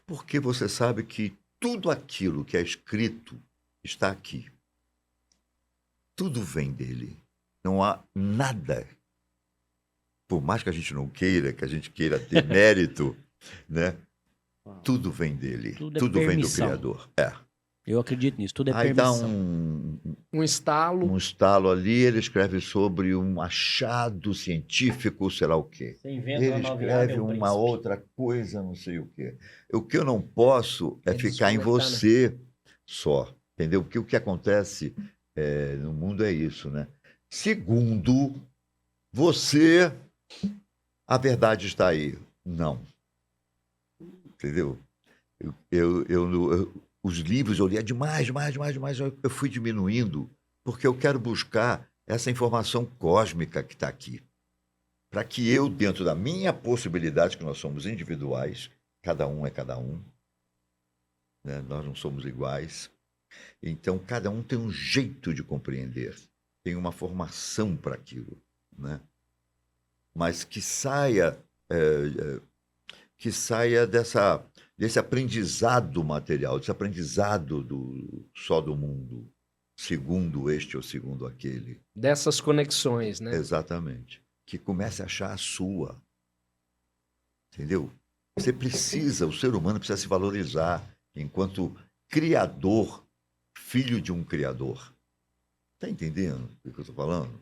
Porque você sabe que tudo aquilo que é escrito está aqui. Tudo vem dele. Não há nada, por mais que a gente não queira, que a gente queira ter mérito, né? Tudo vem dele. Tudo vem do Criador. Eu acredito nisso. Tudo é Aí permissão. Dá um estalo. Um estalo ali, ele escreve sobre um achado científico, sei lá o quê. Ele escreve uma outra coisa, não sei o quê. O que eu não posso é ficar em você só, entendeu? Porque o que acontece no mundo é isso, né? Segundo você, a verdade está aí. Não. Entendeu? Os livros eu lia demais. Eu fui diminuindo, porque eu quero buscar essa informação cósmica que está aqui. Para que eu, dentro da minha possibilidade, que nós somos individuais, cada um é cada um, né? Nós não somos iguais. Então, cada um tem um jeito de compreender. Tem uma formação para aquilo, né? Mas que saia desse aprendizado material, desse aprendizado só do mundo, segundo este ou segundo aquele. Dessas conexões, né? Exatamente. Que comece a achar a sua. Entendeu? Você precisa, o ser humano precisa se valorizar enquanto criador, filho de um criador. Está entendendo o que eu estou falando?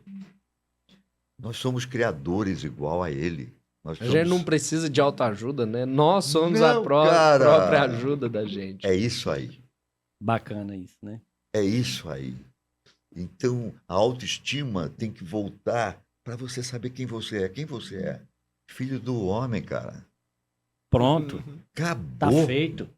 Nós somos criadores igual a ele. A gente não precisa de autoajuda, né? Nós somos a cara, própria ajuda da gente. É isso aí. Bacana isso, né? É isso aí. Então, a autoestima tem que voltar para você saber quem você é. Quem você é? Filho do homem, cara. Pronto. Acabou. Tá feito.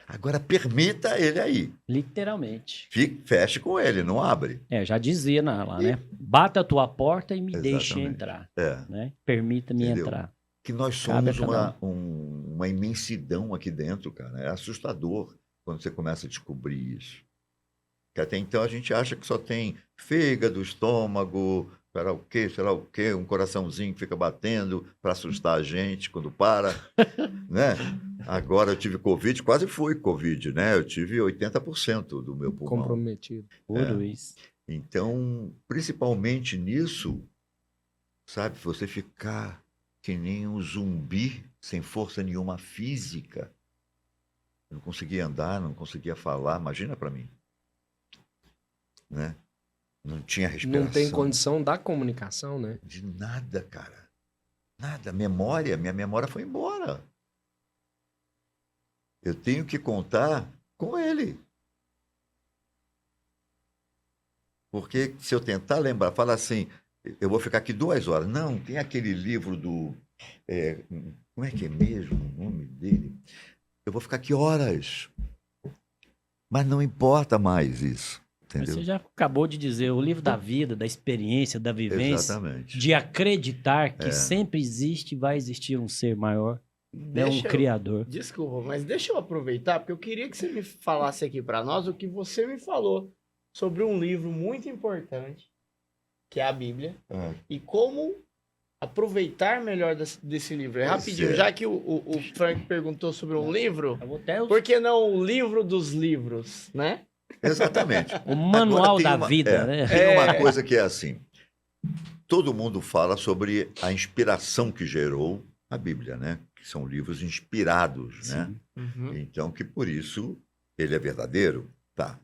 Agora permita ele aí. Literalmente. Feche com ele, não abre. Já dizia lá, né? Bata a tua porta e me deixe entrar. Né? Permita-me entrar. Que nós somos uma imensidão aqui dentro, cara. É assustador quando você começa a descobrir isso. Que até então a gente acha que só tem fígado, estômago, sei lá o quê, um coraçãozinho que fica batendo para assustar a gente quando para, né? Agora eu tive Covid, quase fui Covid, né? Eu tive 80% do meu pulmão. Comprometido. Puro isso. Então, principalmente nisso, sabe, você ficar que nem um zumbi, sem força nenhuma física. Eu não conseguia andar, não conseguia falar, imagina para mim. Né? Não tinha respiração. Não tem condição da comunicação, né? De nada, cara. Nada. Minha memória foi embora. Eu tenho que contar com ele. Porque se eu tentar lembrar, falar assim, eu vou ficar aqui 2 horas. Não, tem aquele livro do... como é que é mesmo o nome dele? Eu vou ficar aqui horas. Mas não importa mais isso. Entendeu? Você já acabou de dizer, o livro da vida, da experiência, da vivência, Exatamente. de acreditar que sempre existe e vai existir um ser maior, né? Um criador. Desculpa, mas deixa eu aproveitar, porque eu queria que você me falasse aqui para nós o que você me falou sobre um livro muito importante, que é a Bíblia, e como aproveitar melhor desse livro. Rapidinho, já que o Frank perguntou sobre um livro, por que não o livro dos livros, né? Exatamente. O manual da vida, né? Tem uma coisa que é assim, todo mundo fala sobre a inspiração que gerou a Bíblia, né? Que são livros inspirados, né? Uhum. Então, que por isso ele é verdadeiro, tá.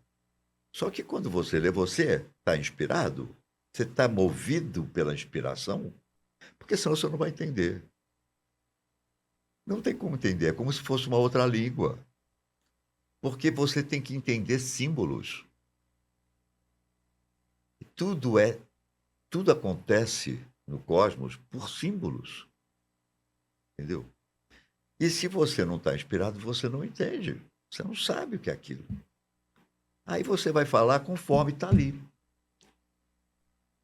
Só que quando você lê, você está inspirado? Você está movido pela inspiração? Porque senão você não vai entender. Não tem como entender, é como se fosse uma outra língua. Porque você tem que entender símbolos. Tudo acontece no cosmos por símbolos. Entendeu? E se você não está inspirado, você não entende. Você não sabe o que é aquilo. Aí você vai falar conforme está ali.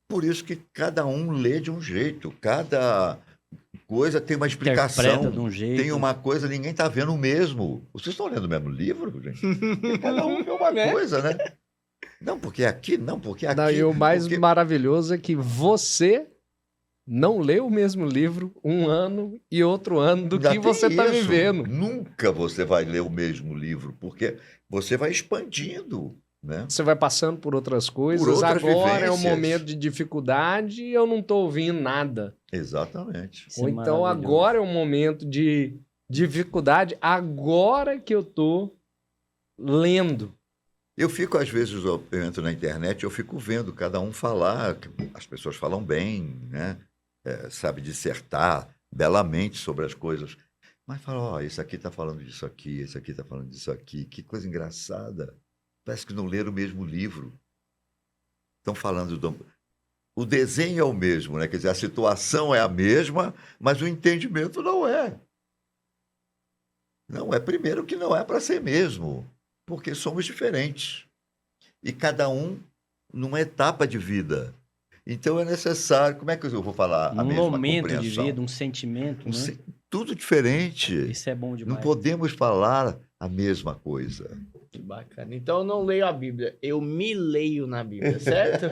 Por isso que cada um lê de um jeito, cada coisa tem uma explicação. Interpreta de um jeito. Tem uma coisa, ninguém está vendo o mesmo. Vocês estão lendo o mesmo livro, gente? Porque cada um vê uma coisa, né? Não, porque aqui, não, porque aqui. Não, e o mais porque... maravilhoso é que você não lê o mesmo livro um ano e outro ano do Ainda que você está tem isso. vivendo. Nunca você vai ler o mesmo livro, porque você vai expandindo, né? Você vai passando por outras coisas. Por outras Agora é um vivências. momento de dificuldade e eu não estou ouvindo nada. Exatamente. Isso Ou é então maravilhoso. agora é um momento de dificuldade, agora que eu estou lendo. Eu fico, às vezes, eu entro na internet, eu fico vendo cada um falar, as pessoas falam bem, né? Sabe dissertar belamente sobre as coisas. Mas fala, ó, esse aqui está falando disso aqui, esse aqui está falando disso aqui. Que coisa engraçada. Parece que não leram o mesmo livro. Estão falando O desenho é o mesmo, né? Quer dizer, a situação é a mesma, mas o entendimento não é. Não é, primeiro, que não é para ser mesmo, porque somos diferentes. E cada um numa etapa de vida. Então é necessário, como é que eu vou falar a Um mesma momento de compreensão? vida, um sentimento, né? Tudo diferente. Isso é bom demais. Não podemos falar a mesma coisa. Que bacana. Então eu não leio a Bíblia, eu me leio na Bíblia, certo?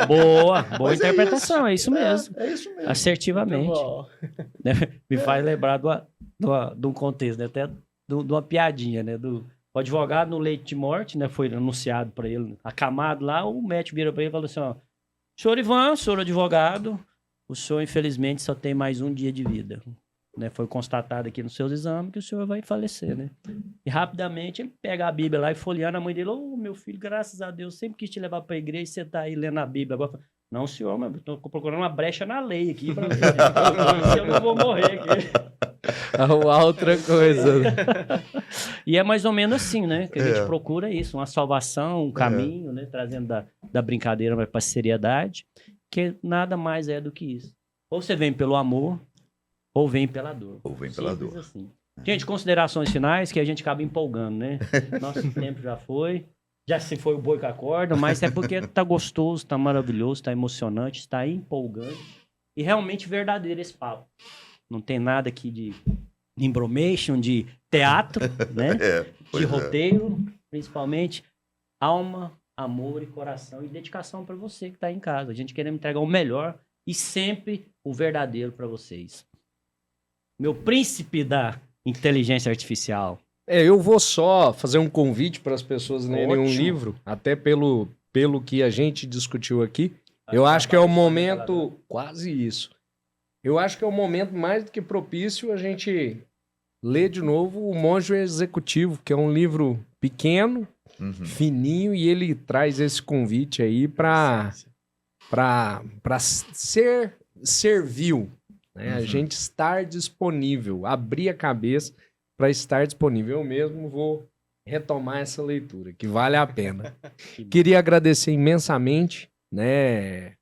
Boa Mas é interpretação, é isso mesmo. É isso mesmo. Assertivamente. Muito bom. Né? Me faz lembrar de um contexto, né? Até de uma piadinha, né? O advogado no leito de morte, né? Foi anunciado para ele, acamado lá, o médico vira para ele e falou assim, ó, senhor Ivan, senhor advogado, o senhor infelizmente só tem mais um dia de vida. Né? Foi constatado aqui nos seus exames que o senhor vai falecer, né? E rapidamente ele pega a Bíblia lá e folheando a mãe dele, ô meu filho, graças a Deus, sempre quis te levar para a igreja e você tá aí lendo a Bíblia. Agora, não senhor, mas eu tô procurando uma brecha na lei aqui para ver se eu não vou morrer aqui. Outra coisa. Né? E é mais ou menos assim, né? Que a gente procura isso, uma salvação, um caminho, né? Trazendo da brincadeira para a seriedade, que nada mais é do que isso. Ou você vem pelo amor, ou vem pela dor. Ou vem pela Simples dor. assim. Gente, considerações finais que a gente acaba empolgando, né? Nosso tempo já foi. Já se foi o boi com a corda, mas é porque tá gostoso, tá maravilhoso, tá emocionante, está empolgante. E realmente verdadeiro esse papo. Não tem nada aqui de embromation, de teatro, né? De roteiro, principalmente. Alma, amor e coração e dedicação para você que tá em casa. A gente querendo entregar o melhor e sempre o verdadeiro para vocês. Meu príncipe da inteligência artificial. Eu vou só fazer um convite para as pessoas lerem um Ótimo. livro, até pelo pelo que a gente discutiu aqui, eu acho que é o momento, quase isso. Eu acho que é o momento mais do que propício a gente ler de novo O Monge Executivo, que é um livro pequeno, fininho, e ele traz esse convite aí para ser servil, né? A gente estar disponível, abrir a cabeça para estar disponível. Eu mesmo vou retomar essa leitura, que vale a pena. Queria agradecer imensamente, né,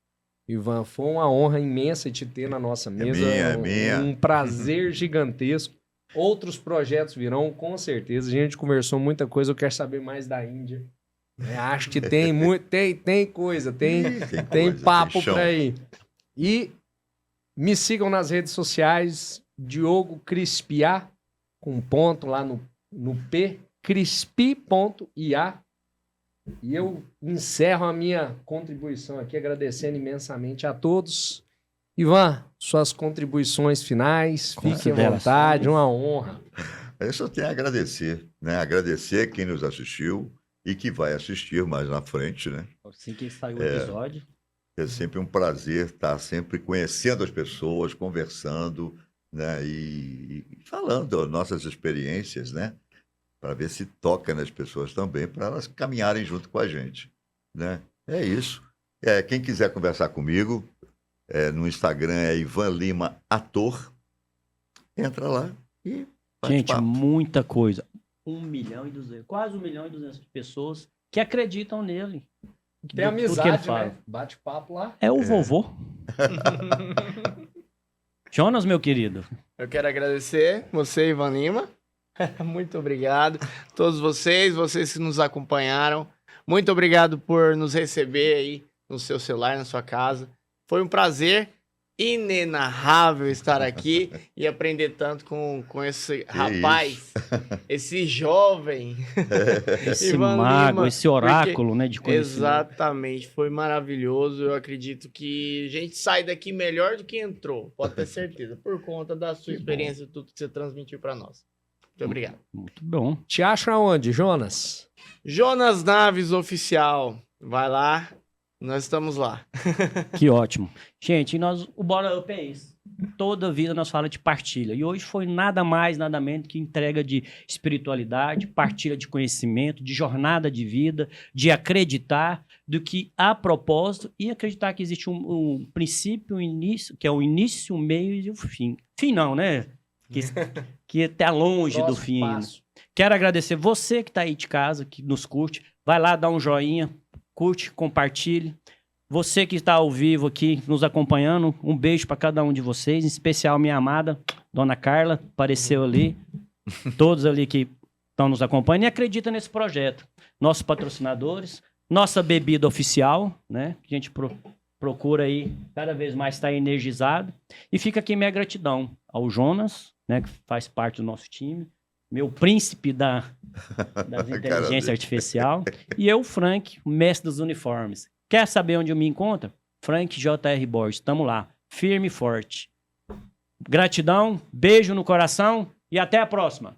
Ivan? Foi uma honra imensa te ter na nossa mesa. É minha. Um prazer gigantesco. Outros projetos virão, com certeza. A gente conversou muita coisa. Eu quero saber mais da Índia. Acho que tem muito, tem coisa, tem papo por aí. E me sigam nas redes sociais, Diogo Crispiá, com ponto lá no P, crispi.ia. E eu encerro a minha contribuição aqui, agradecendo imensamente a todos. Ivan, suas contribuições finais, fique à vontade, uma honra. Eu só tenho a agradecer, né? Agradecer quem nos assistiu e que vai assistir mais na frente, né? Assim que saiu o episódio. É sempre um prazer estar sempre conhecendo as pessoas, conversando, né? E falando nossas experiências, né? Para ver se toca nas pessoas também, para elas caminharem junto com a gente, né? É isso. Quem quiser conversar comigo, no Instagram é Ivan Lima Ator. Entra lá e bate Gente, papo. muita coisa. 1.200.000, quase 1.200.000 pessoas que acreditam nele. Tem amizade, né? Bate papo lá. É o vovô. Jonas, meu querido. Eu quero agradecer você, Ivan Lima. Muito obrigado. Todos vocês que nos acompanharam. Muito obrigado por nos receber aí no seu celular, na sua casa. Foi um prazer inenarrável estar aqui e aprender tanto com esse rapaz, esse jovem. Esse Ivan mago, Lima, esse oráculo, né, de conhecimento. Exatamente, foi maravilhoso. Eu acredito que a gente sai daqui melhor do que entrou, pode ter certeza, por conta da sua experiência e tudo que você transmitiu para nós. Muito obrigado. Muito bom. Te acha onde, Jonas? Jonas Naves Oficial. Vai lá, nós estamos lá. Que ótimo. Gente, o Bora Up é isso. Toda vida nós falamos de partilha. E hoje foi nada mais, nada menos que entrega de espiritualidade, partilha de conhecimento, de jornada de vida, de acreditar do que há propósito e acreditar que existe um princípio, um início, que é o início, o meio e o fim. Fim não, né? Que está longe do fim. Quero agradecer você que está aí de casa, que nos curte. Vai lá, dá um joinha, curte, compartilhe. Você que está ao vivo aqui, nos acompanhando, um beijo para cada um de vocês, em especial minha amada, Dona Carla, apareceu ali. Todos ali que estão nos acompanhando e acreditam nesse projeto. Nossos patrocinadores, nossa bebida oficial, né? Que a gente procura aí cada vez mais estar energizado. E fica aqui minha gratidão ao Jonas, né, que faz parte do nosso time, meu príncipe das inteligência artificial, e eu, Frank, o mestre dos uniformes. Quer saber onde eu me encontro? Frank J.R. Borges, estamos lá, firme e forte. Gratidão, beijo no coração e até a próxima.